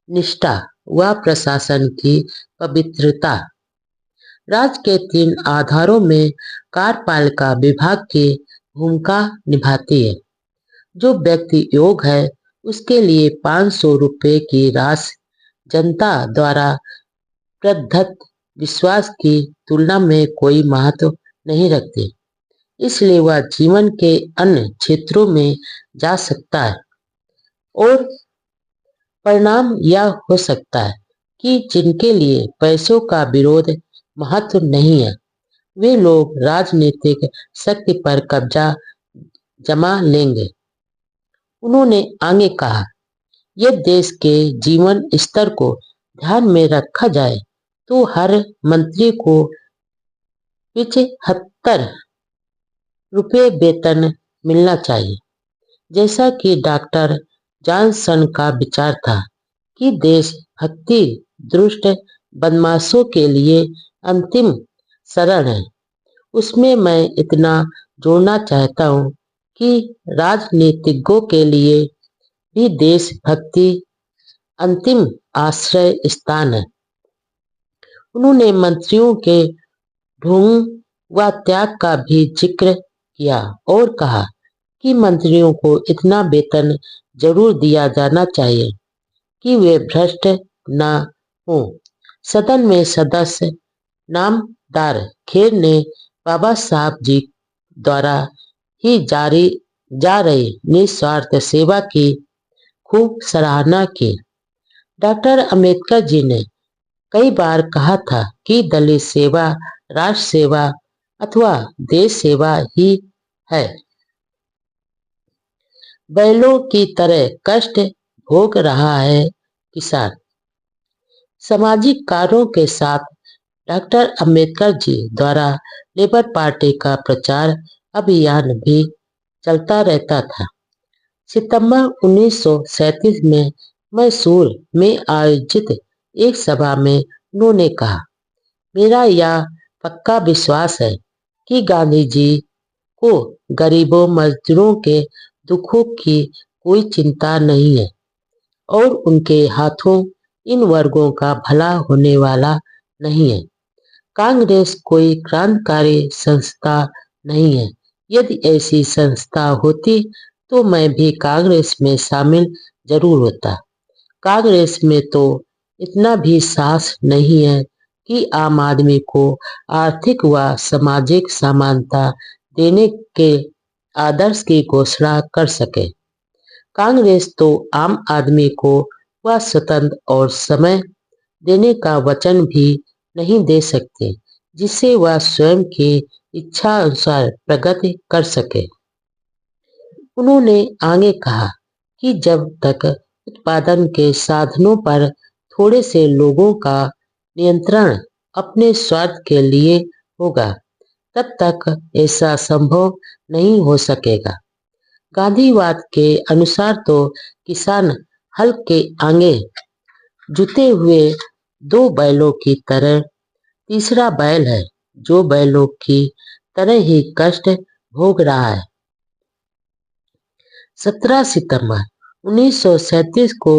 निष्ठा व प्रशासन की पवित्रता। राज्य के 3 आधारों में कार्यपालिका विभाग की भूमिका निभाती है। जो व्यक्ति योग्य है उसके लिए 500 रुपये की राशि जनता द्वारा प्रदत्त विश्वास की तुलना में कोई महत्व नहीं रखती, इसलिए वह जीवन के अन्य क्षेत्रों में जा सकता है। और परिणाम यह हो सकता है कि जिनके लिए पैसों का विरोध महत्व नहीं है, वे लोग राजनीतिक शक्ति पर कब्जा जमा लेंगे। उन्होंने आगे कहा, यदि देश के जीवन स्तर को ध्यान में रखा जाए तो हर मंत्री को 75 रुपये वेतन मिलना चाहिए। जैसा कि डॉक्टर जॉनसन का विचार था कि देशभक्ति दुष्ट बदमाशों के लिए अंतिम शरण है, उसमें मैं इतना जोड़ना चाहता हूँ कि राजनीतिज्ञों के लिए भी देशभक्ति अंतिम आश्रय स्थान है। उन्होंने मंत्रियों के ढोंग व त्याग का भी जिक्र किया और कहा कि मंत्रियों को इतना वेतन जरूर दिया जाना चाहिए कि वे भ्रष्ट न हो। सदन में सदस्य नामदार खेर ने बाबा साहब जी द्वारा ही जा रही निस्वार्थ सेवा की खूब सराहना की। डॉक्टर अंबेडकर जी ने कई बार कहा था कि दलित सेवा राष्ट्र सेवा अथवा देश सेवा ही है। बैलों की तरह कष्ट भोग रहा है किसान। सामाजिक कार्यों के साथ डॉक्टर अंबेडकर जी द्वारा लेबर पार्टी का प्रचार अभियान भी चलता रहता था। सितंबर 1937 में मैसूर में आयोजित एक सभा में उन्होंने कहा, मेरा यह पक्का विश्वास है कि गांधी जी को गरीबों मजदूरों के दुखों की कोई चिंता नहीं है और उनके हाथों इन वर्गों का भला होने वाला नहीं है। कांग्रेस कोई क्रांतिकारी संस्था नहीं है। यदि ऐसी संस्था होती तो मैं भी कांग्रेस में शामिल जरूर होता। कांग्रेस में तो इतना भी साहस नहीं है कि आम आदमी को आर्थिक व सामाजिक समानता देने के आदर्श की घोषणा कर सके। कांग्रेस तो आम आदमी को वह स्वतंत्र और समय देने का वचन भी नहीं दे सकते जिससे वह स्वयं की इच्छा अनुसार प्रगति कर सके। उन्होंने आगे कहा कि जब तक उत्पादन के साधनों पर थोड़े से लोगों का नियंत्रण अपने स्वार्थ के लिए होगा, तब तक ऐसा संभव नहीं हो सकेगा। गांधीवाद के अनुसार तो किसान हल के आगे जुते हुए 2 बैलों की तरह तीसरा बैल है जो बैलों की तरह ही कष्ट भोग रहा है। 17 सितंबर 1937 को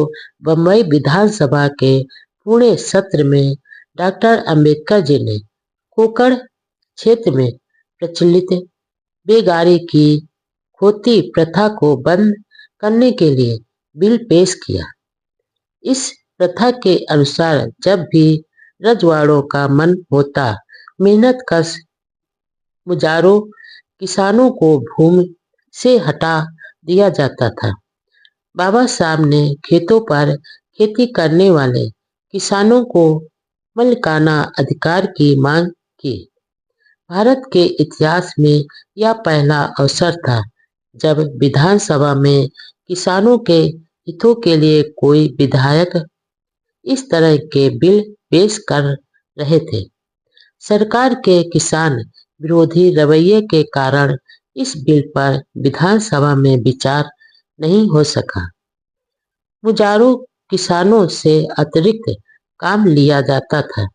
बम्बई विधानसभा के पूर्ण सत्र में डॉक्टर अंबेडकर जी ने कोकण क्षेत्र में प्रचलित बेगारी की खोती प्रथा को बंद करने के लिए बिल पेश किया। इस प्रथा के अनुसार जब भी रजवाड़ों का मन होता, मेहनतकश मुजारों किसानों को भूमि से हटा दिया जाता था। बाबा साहब ने खेतों पर खेती करने वाले किसानों को मालिकाना अधिकार की मांग की। भारत के इतिहास में यह पहला अवसर था जब विधानसभा में किसानों के हितों के लिए कोई विधायक इस तरह के बिल पेश कर रहे थे। सरकार के किसान विरोधी रवैये के कारण इस बिल पर विधानसभा में विचार नहीं हो सका। मुजारों किसानों से अतिरिक्त काम लिया जाता था,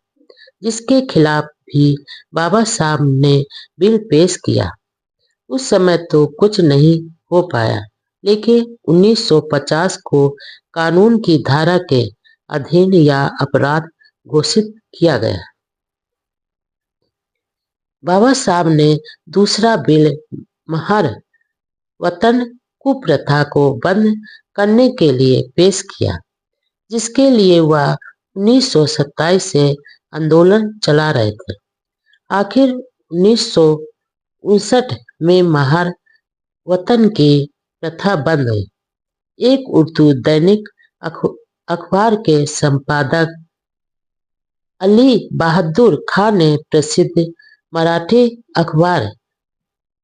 जिसके खिलाफ भी बाबा साहब ने बिल पेश किया। उस समय तो कुछ नहीं हो पाया, लेकिन 1950 को कानून की धारा के अधीन यह अपराध घोषित किया गया। बाबा साहब ने दूसरा बिल महार वतन कुप्रथा को बंद करने के लिए पेश किया, जिसके लिए वह 1927 से आंदोलन चला रहे थे। आखिर 1959 में महार वतन की प्रथा बंद हुई। एक उर्दू दैनिक अखबार के संपादक अली बहादुर खान ने प्रसिद्ध मराठी अखबार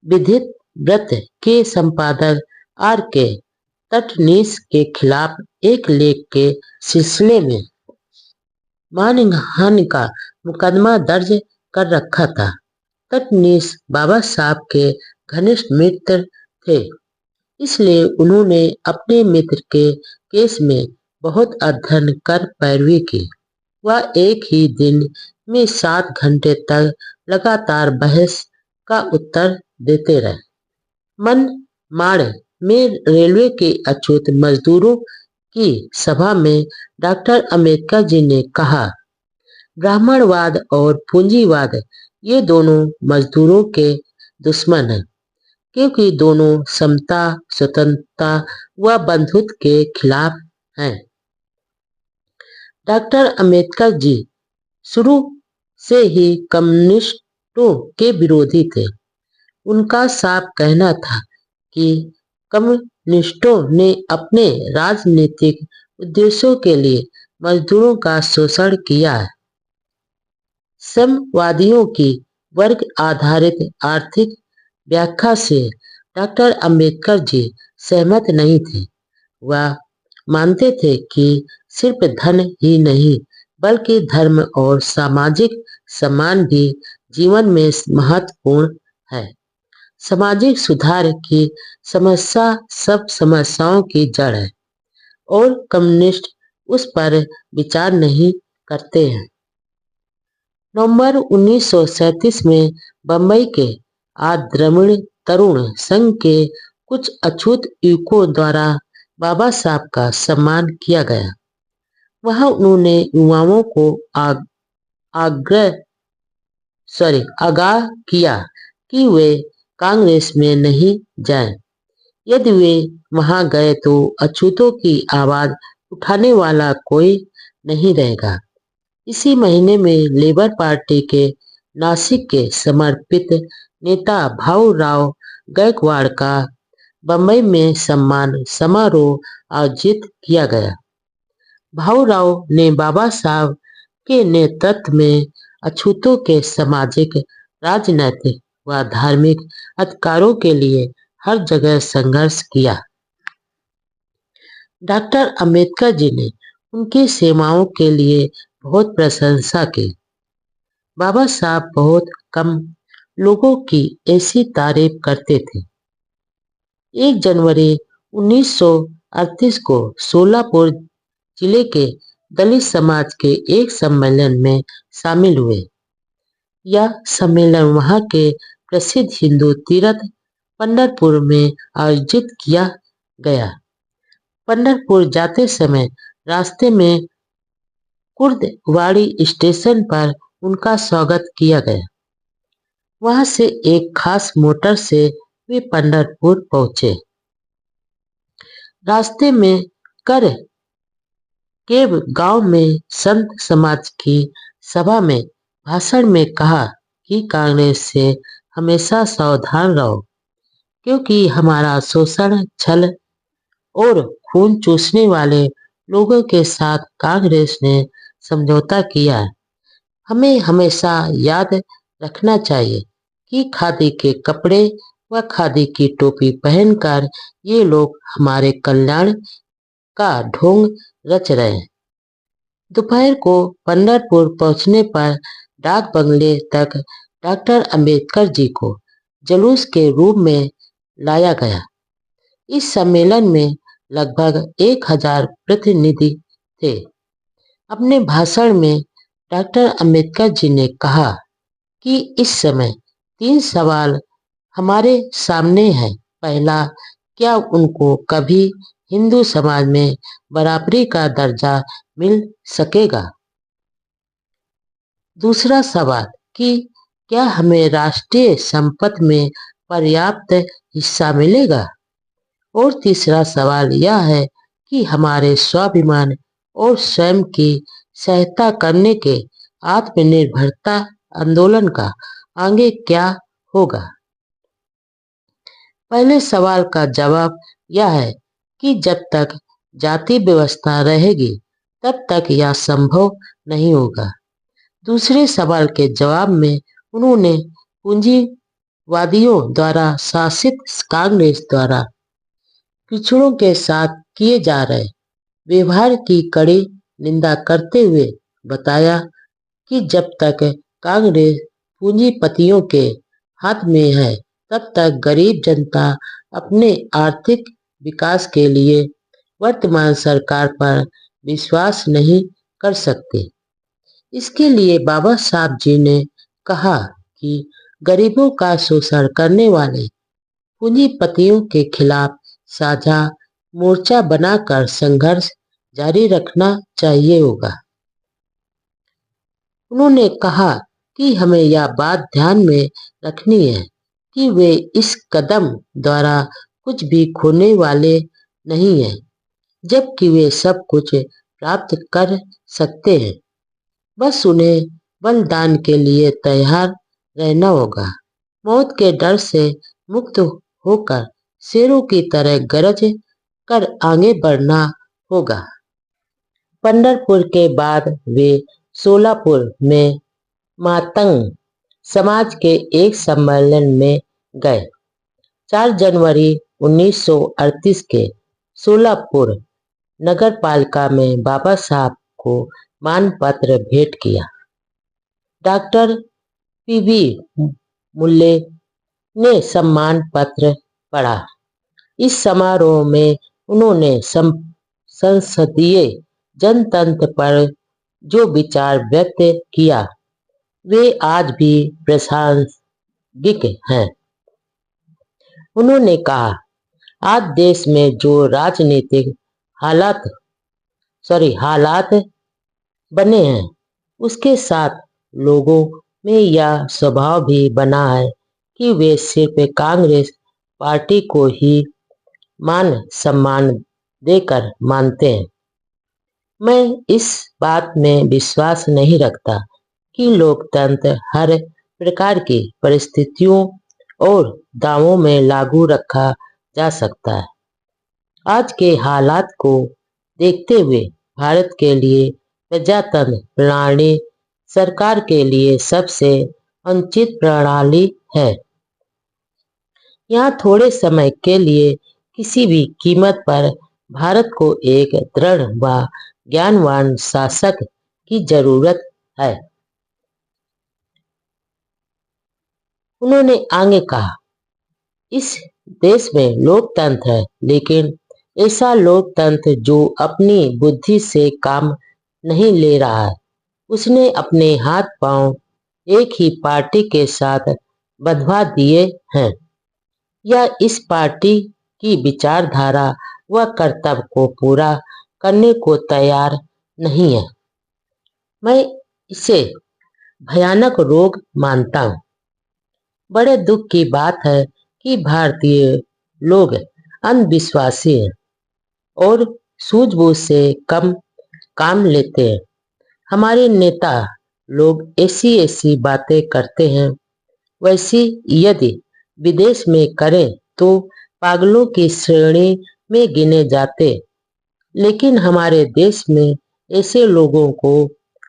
विधित व्रत के संपादक आर के तटनीस के खिलाफ एक लेख के सिलसिले में मानहानि का मुकदमा दर्ज कर रखा था। तटनीस बाबा साहब के घनिष्ठ मित्र थे, इसलिए उन्होंने अपने मित्र के केस में बहुत अध्ययन कर पैरवी की। वह एक ही दिन में 7 घंटे तक लगातार बहस का उत्तर देते रहे। मनमाड़ में रेलवे के अछूत मजदूरों की सभा में डॉक्टर अंबेडकर जी ने कहा, ब्राह्मणवाद और पूंजीवाद ये दोनों मजदूरों के दुश्मन हैं, क्योंकि दोनों समता, स्वतंत्रता व बंधुत्व के खिलाफ हैं। डॉक्टर अंबेडकर जी शुरू से ही कम्युनिस्टों के विरोधी थे। उनका साफ कहना था कि कम्युनिस्टों ने अपने राजनीतिक उद्देश्यों के लिए मजदूरों का शोषण किया है। साम्यवादियों की वर्ग आधारित आर्थिक व्याख्या से डॉक्टर अंबेडकर जी सहमत नहीं थे। वह मानते थे कि सिर्फ धन ही नहीं, बल्कि धर्म और सामाजिक सम्मान भी जीवन में महत्वपूर्ण है। सामाजिक सुधार की समस्या सब समस्याओं की जड़ है और कम्युनिस्ट उस पर विचार नहीं करते हैं। नवंबर 1937 में बंबई के आद्रविड़ तरुण संघ के कुछ अछूत युवकों द्वारा बाबा साहब का सम्मान किया गया। वहां उन्होंने युवाओं को आगाह किया कि वे कांग्रेस में नहीं जाएं। यदि वे वहां गए तो अछूतों की आवाज उठाने वाला कोई नहीं रहेगा। इसी महीने में लेबर पार्टी के नासिक के समर्पित नेता भाऊराव गायकवाड़ का बंबई में सम्मान समारोह आयोजित किया गया। भाऊराव ने बाबा साहब के नेतृत्व में अछूतों के सामाजिक, राजनैतिक व धार्मिक अधिकारों के लिए हर जगह संघर्ष किया। डॉक्टर अंबेडकर जी ने उनकी सेवाओं के लिए बहुत प्रशंसा की। बाबा साहब बहुत कम लोगों की ऐसी तारीफ करते थे। 1 जनवरी 1938 को सोलापुर जिले के दलित समाज के एक सम्मेलन में शामिल हुए। यह सम्मेलन वहां के प्रसिद्ध हिंदू तीर्थ पंढरपुर में आयोजित किया गया। पंढरपुर जाते समय रास्ते में कुर्दवाड़ी स्टेशन पर उनका स्वागत किया गया। वहां से एक खास मोटर से वे पंढरपुर पहुंचे। रास्ते में कर केव गांव में संत समाज की सभा में भाषण में कहा कि कांग्रेस से हमेशा सावधान रहो, क्योंकि हमारा शोषण, छल और खून चूसने वाले लोगों के साथ कांग्रेस ने समझौता किया है। हमें हमेशा याद रखना चाहिए कि खादी के कपड़े व खादी की टोपी पहनकर ये लोग हमारे कल्याण का ढोंग रच रहे हैं। दोपहर को पंढरपुर पहुंचने पर डाक बंगले तक डॉक्टर अंबेडकर जी को जुलूस के रूप में लाया गया। इस सम्मेलन में लगभग 1000 प्रतिनिधि थे। अपने भाषण में डॉक्टर अंबेडकर जी ने कहा कि इस समय 3 सवाल हमारे सामने हैं। पहला, क्या उनको कभी हिंदू समाज में बराबरी का दर्जा मिल सकेगा? दूसरा सवाल कि क्या हमें राष्ट्रीय संपत्ति में पर्याप्त हिस्सा मिलेगा? और तीसरा सवाल यह है कि हमारे स्वाभिमान और स्वयं की सहायता करने के आत्मनिर्भरता आंदोलन का आगे क्या होगा? पहले सवाल का जवाब यह है कि जब तक जाति व्यवस्था रहेगी तब तक यह संभव नहीं होगा। दूसरे सवाल के जवाब में उन्होंने पूंजीवादियों द्वारा शासित कांग्रेस द्वारा पिछड़ों के साथ किए जा रहे व्यवहार की कड़ी निंदा करते हुए बताया कि जब तक कांग्रेस पूंजीपतियों के हाथ में है तब तक गरीब जनता अपने आर्थिक विकास के लिए वर्तमान सरकार पर विश्वास नहीं कर सकते। इसके लिए बाबा साहब जी ने कहा कि गरीबों का शोषण करने वाले पूंजीपतियों के खिलाफ साझा मोर्चा बनाकर संघर्ष जारी रखना चाहिए होगा। उन्होंने कहा कि हमें यह बात ध्यान में रखनी है कि वे इस कदम द्वारा कुछ भी खोने वाले नहीं हैं, जबकि वे सब कुछ प्राप्त कर सकते हैं। बस उन्हें बलिदान के लिए तैयार रहना होगा। मौत के डर से मुक्त होकर शेरों की तरह गरज कर आगे बढ़ना होगा। पंढरपुर के बाद वे सोलापुर में मातंग समाज के एक सम्मेलन में गए। 4 जनवरी 1938 के सोलापुर नगरपालिका में बाबा साहब को मानपत्र भेंट किया। डॉक्टर पीबी मुल्ले ने सम्मान पत्र पढ़ा। इस समारोह में उन्होंने संसदीय जनतंत्र पर जो विचार व्यक्त किया वे आज भी प्रासंगिक हैं। उन्होंने कहा, आज देश में जो राजनीतिक हालात बने हैं उसके साथ लोगों में यह स्वभाव भी बना है कि वे सिर्फ कांग्रेस पार्टी को ही मान सम्मान देकर मानते हैं। मैं इस बात में विश्वास नहीं रखता कि लोकतंत्र हर प्रकार की परिस्थितियों और दावों में लागू रखा जा सकता है। आज के हालात को देखते हुए भारत के लिए प्रजातंत्र प्रणाली सरकार के लिए सबसे अनुचित प्रणाली है। यहाँ थोड़े समय के लिए किसी भी कीमत पर भारत को एक दृढ़ व ज्ञानवान शासक की जरूरत है। उन्होंने आगे कहा, इस देश में लोकतंत्र है, लेकिन ऐसा लोकतंत्र जो अपनी बुद्धि से काम नहीं ले रहा है। उसने अपने हाथ पांव एक ही पार्टी के साथ बंधवा दिए हैं या इस पार्टी की विचारधारा व कर्तव्य को पूरा करने को तैयार नहीं है। मैं इसे भयानक रोग मानता हूँ। बड़े दुख की बात है कि भारतीय लोग अंधविश्वासी हैं और सूझबूझ से कम काम लेते हैं। हमारे नेता लोग ऐसी बातें करते हैं, वैसी यदि विदेश में करें तो पागलों की श्रेणी में गिने जाते। लेकिन हमारे देश में ऐसे लोगों को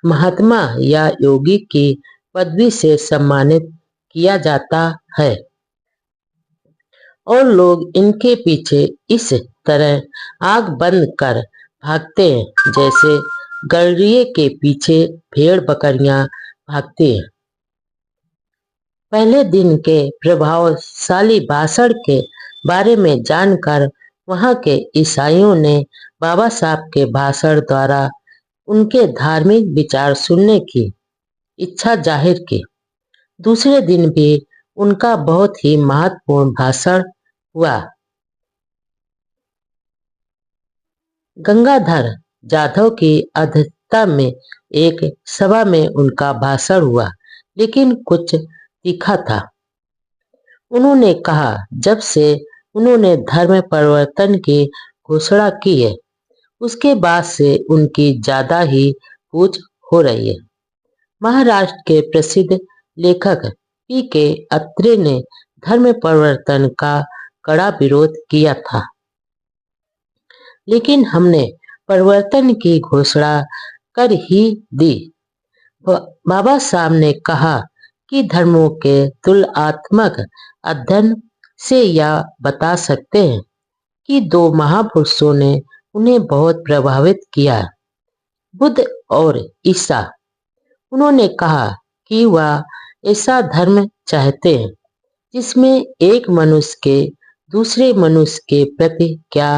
महात्मा या योगी की पदवी से सम्मानित किया जाता है। और लोग इनके पीछे इस तरह आंख बंद कर भागते हैं जैसे गड़रिये के पीछे भेड़ बकरियां भागती हैं। पहले दिन के प्रभावशाली भाषण के बारे में जानकर वहां के ईसाइयों ने बाबा साहब के भाषण द्वारा उनके धार्मिक विचार सुनने की इच्छा जाहिर की। दूसरे दिन भी उनका बहुत ही महत्वपूर्ण भाषण हुआ। गंगाधर जाधव की अध्यक्षता में एक सभा में उनका भाषण हुआ, लेकिन कुछ तीखा था। उन्होंने कहा, जब से उन्होंने धर्म परिवर्तन की घोषणा की है, उसके बाद से उनकी ज्यादा ही पूछ हो रही है। महाराष्ट्र के प्रसिद्ध लेखक पी.के. अत्रे ने धर्म परिवर्तन का कड़ा विरोध किया था, लेकिन हमने परिवर्तन की घोषणा कर ही दी। बाबा साहब ने कहा कि धर्मों के तुलनात्मक अध्ययन से यह बता सकते हैं कि दो महापुरुषों ने उन्हें बहुत प्रभावित किया, बुद्ध और ईसा। उन्होंने कहा कि वह ऐसा धर्म चाहते हैं जिसमें एक मनुष्य के दूसरे मनुष्य के प्रति क्या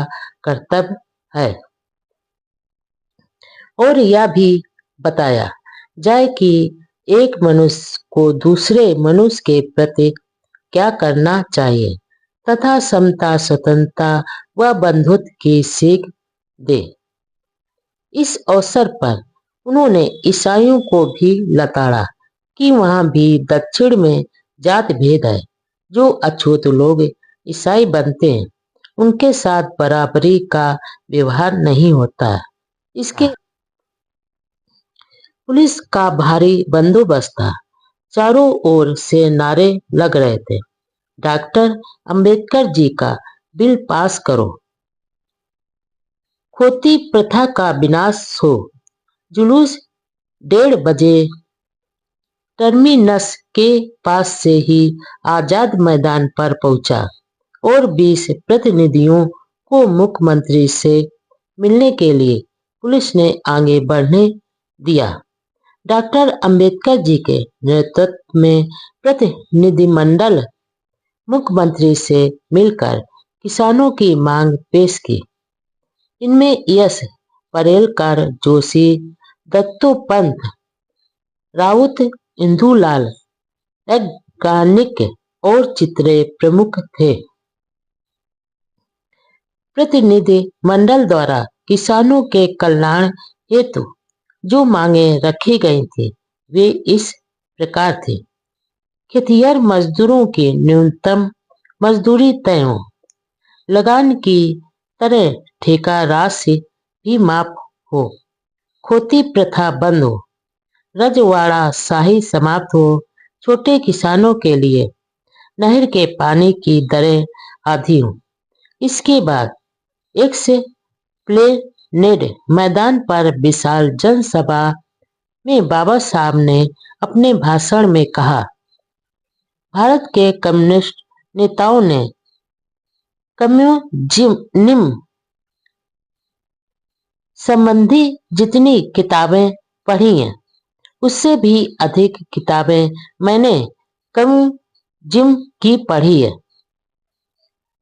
कर्तव्य है, और यह भी बताया जाए कि एक मनुष्य को दूसरे मनुष्य के प्रति क्या करना चाहिए तथा समता, स्वतंत्रता व बंधुत्व की सीख दे। इस अवसर पर उन्होंने ईसाइयों को भी लताड़ा कि वहां भी दक्षिण में जात भेद है। जो अछूत लोग ईसाई बनते हैं उनके साथ बराबरी का व्यवहार नहीं होता। इसके पुलिस का भारी बंदोबस्त था। चारों ओर से नारे लग रहे थे, डॉक्टर अंबेडकर जी का बिल पास करो, खोती प्रथा का विनाश हो। जुलूस 1:30 बजे टर्मिनस के पास से ही आजाद मैदान पर पहुंचा और 20 प्रतिनिधियों को मुख्यमंत्री से मिलने के लिए पुलिस ने आगे बढ़ने दिया। डॉक्टर अंबेडकर जी के नेतृत्व में प्रतिनिधिमंडल मुख्यमंत्री से मिलकर किसानों की मांग पेश की। इनमें यश परेलकर, जोशी, दत्तोपंत राउत, इंदुलाल याज्ञनिक और चित्रे प्रमुख थे। प्रतिनिधि मंडल द्वारा किसानों के कल्याण हेतु जो मांगे रखी गई थी वे इस प्रकार थी। खेतिहर मजदूरों की न्यूनतम मजदूरी तय हो, लगान की तरह ठेका राशि भी माफ हो, खोती प्रथा बंद हो, रजवाड़ा शाही समाप्त हो, छोटे किसानों के लिए नहर के पानी की दरें आधी हो। इसके बाद एक से प्लेनेड मैदान पर विशाल जनसभा में बाबा साहब ने अपने भाषण में कहा, भारत के कम्युनिस्ट नेताओं ने कम्युनिज्म संबंधी जितनी किताबें पढ़ी हैं उससे भी अधिक किताबें मैंने कम्युनिज्म की पढ़ी है।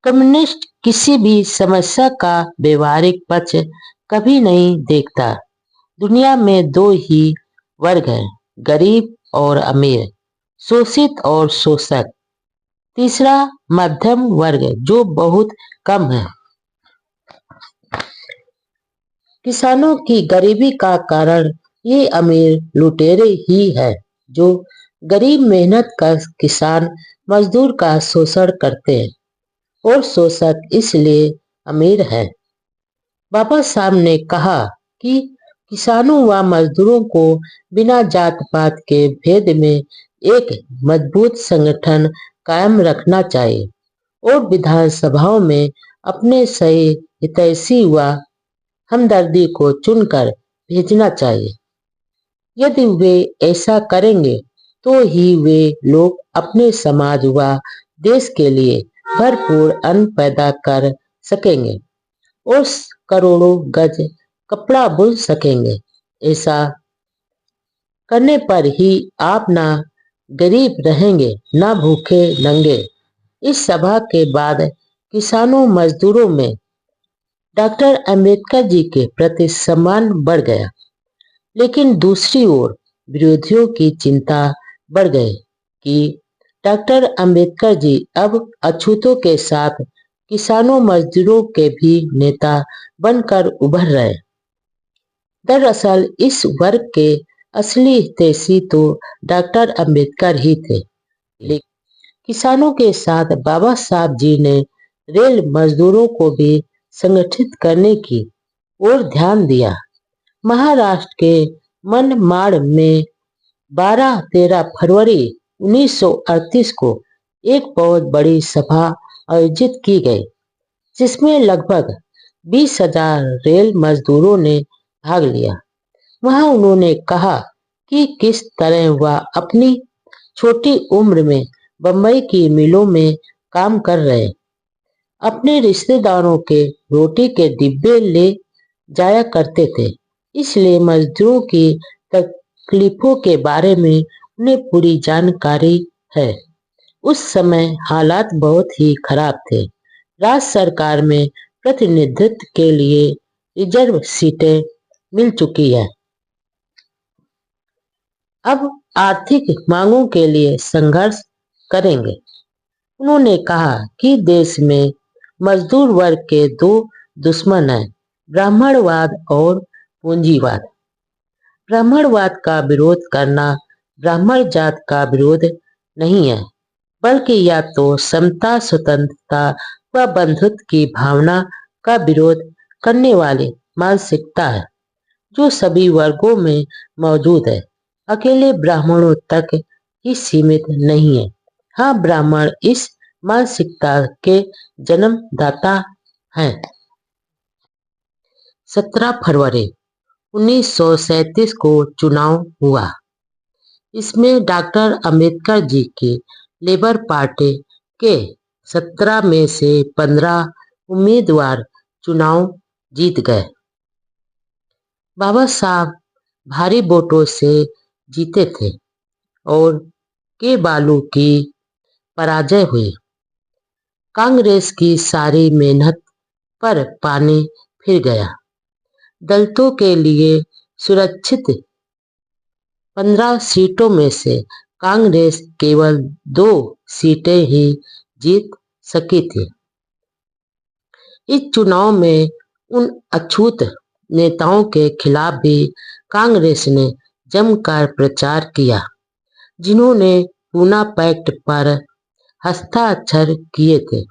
कम्युनिस्ट किसी भी समस्या का व्यवहारिक पक्ष कभी नहीं देखता। दुनिया में दो ही वर्ग हैं, गरीब और अमीर, शोषित और शोषक। तीसरा मध्यम वर्ग जो बहुत कम है। किसानों की गरीबी का कारण ये अमीर लुटेरे ही है जो गरीब मेहनत कर किसान मजदूर का शोषण करते हैं और शोषक इसलिए अमीर है। बाबा साहब ने कहा कि किसानों व मजदूरों को बिना जात पात के भेद में एक मजबूत संगठन कायम रखना चाहिए और विधानसभाओं में अपने सही हितैषी व हमदर्दी को चुनकर भेजना चाहिए। यदि वे ऐसा करेंगे तो ही वे लोग अपने समाज व देश के लिए भरपूर अन्न पैदा कर सकेंगे और करोड़ों गज कपड़ा बुन सकेंगे। ऐसा करने पर ही आप ना गरीब रहेंगे ना भूखे नंगे। इस सभा के बाद किसानों मजदूरों में डॉक्टर अंबेडकर जी के प्रति सम्मान बढ़ गया, लेकिन दूसरी ओर विरोधियों की चिंता बढ़ गई कि डॉक्टर अंबेडकर जी अब अछूतों के साथ किसानों मजदूरों के भी नेता बनकर उभर रहे। दरअसल इस वर्ग के असली हितैषी तो डॉक्टर अंबेडकर ही थे, लेकिन किसानों के साथ बाबा साहब जी ने रेल मजदूरों को भी संगठित करने की ओर ध्यान दिया। महाराष्ट्र के मनमाड़ में 12-13 फरवरी 1938 को एक बहुत बड़ी सभा आयोजित की गई, जिसमें लगभग 20,000 रेल मजदूरों ने भाग लिया। वहां उन्होंने कहा कि किस तरह वह अपनी छोटी उम्र में बंबई की मिलों में काम कर रहे, अपने रिश्तेदारों के रोटी के डिब्बे ले जाया करते थे। इसलिए मजदूरों की तकलीफों के बारे में उन्हें पूरी जानकारी है। उस समय हालात बहुत ही खराब थे। राज्य सरकार में प्रतिनिधित्व के लिए रिजर्व सीटें मिल चुकी है। अब आर्थिक मांगों के लिए संघर्ष करेंगे। उन्होंने कहा कि देश में मजदूर वर्ग के दो दुश्मन हैं, ब्राह्मणवाद और पूंजीवाद। ब्राह्मणवाद का विरोध करना ब्राह्मण जात का विरोध नहीं है, बल्कि या तो समता, स्वतंत्रता व बंधुत्व की भावना का विरोध करने वाली मानसिकता है, जो सभी वर्गों में मौजूद है, अकेले ब्राह्मणों तक ही सीमित नहीं है। हाँ, ब्राह्मण इस मानसिकता के जन्मदाता हैं। 17 फरवरी 1937 को चुनाव हुआ। इसमें डॉक्टर अंबेडकर जी की लेबर पार्टी के 17 में से 15 उम्मीदवार चुनाव जीत गए। बाबा साहब भारी वोटों से जीते थे और के बालू की पराजय हुई। कांग्रेस की सारी मेहनत पर पानी फिर गया। दलितों के लिए सुरक्षित 15 सीटों में से कांग्रेस केवल 2 सीटें ही जीत सकी थी। इस चुनाव में उन अछूत नेताओं के खिलाफ भी कांग्रेस ने जमकर प्रचार किया, जिन्होंने पूना पैक्ट पर हस्ताक्षर किए थे।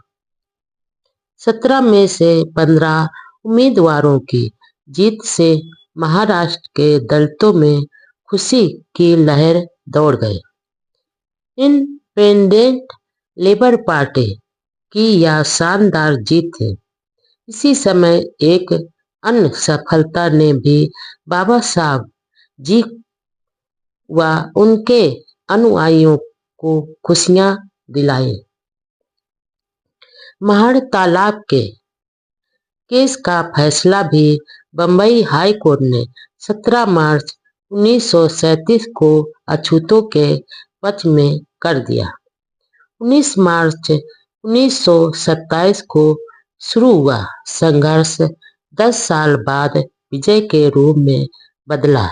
17 में से 15 उम्मीदवारों की जीत से महाराष्ट्र के दलितों में खुशी की लहर दौड़ गई। इंडिपेंडेंट लेबर पार्टी की यह शानदार जीत थी। इसी समय एक अन्य सफलता ने भी बाबा साहब जी व उनके अनुयायियों को खुशियां दिलाई। महाड़ तालाब के केस का फैसला भी बंबई हाई कोर्ट ने 17 मार्च 1937 को अछूतों के पक्ष में कर दिया। 19 मार्च 1927 को शुरू हुआ संघर्ष 10 साल बाद विजय के रूप में बदला।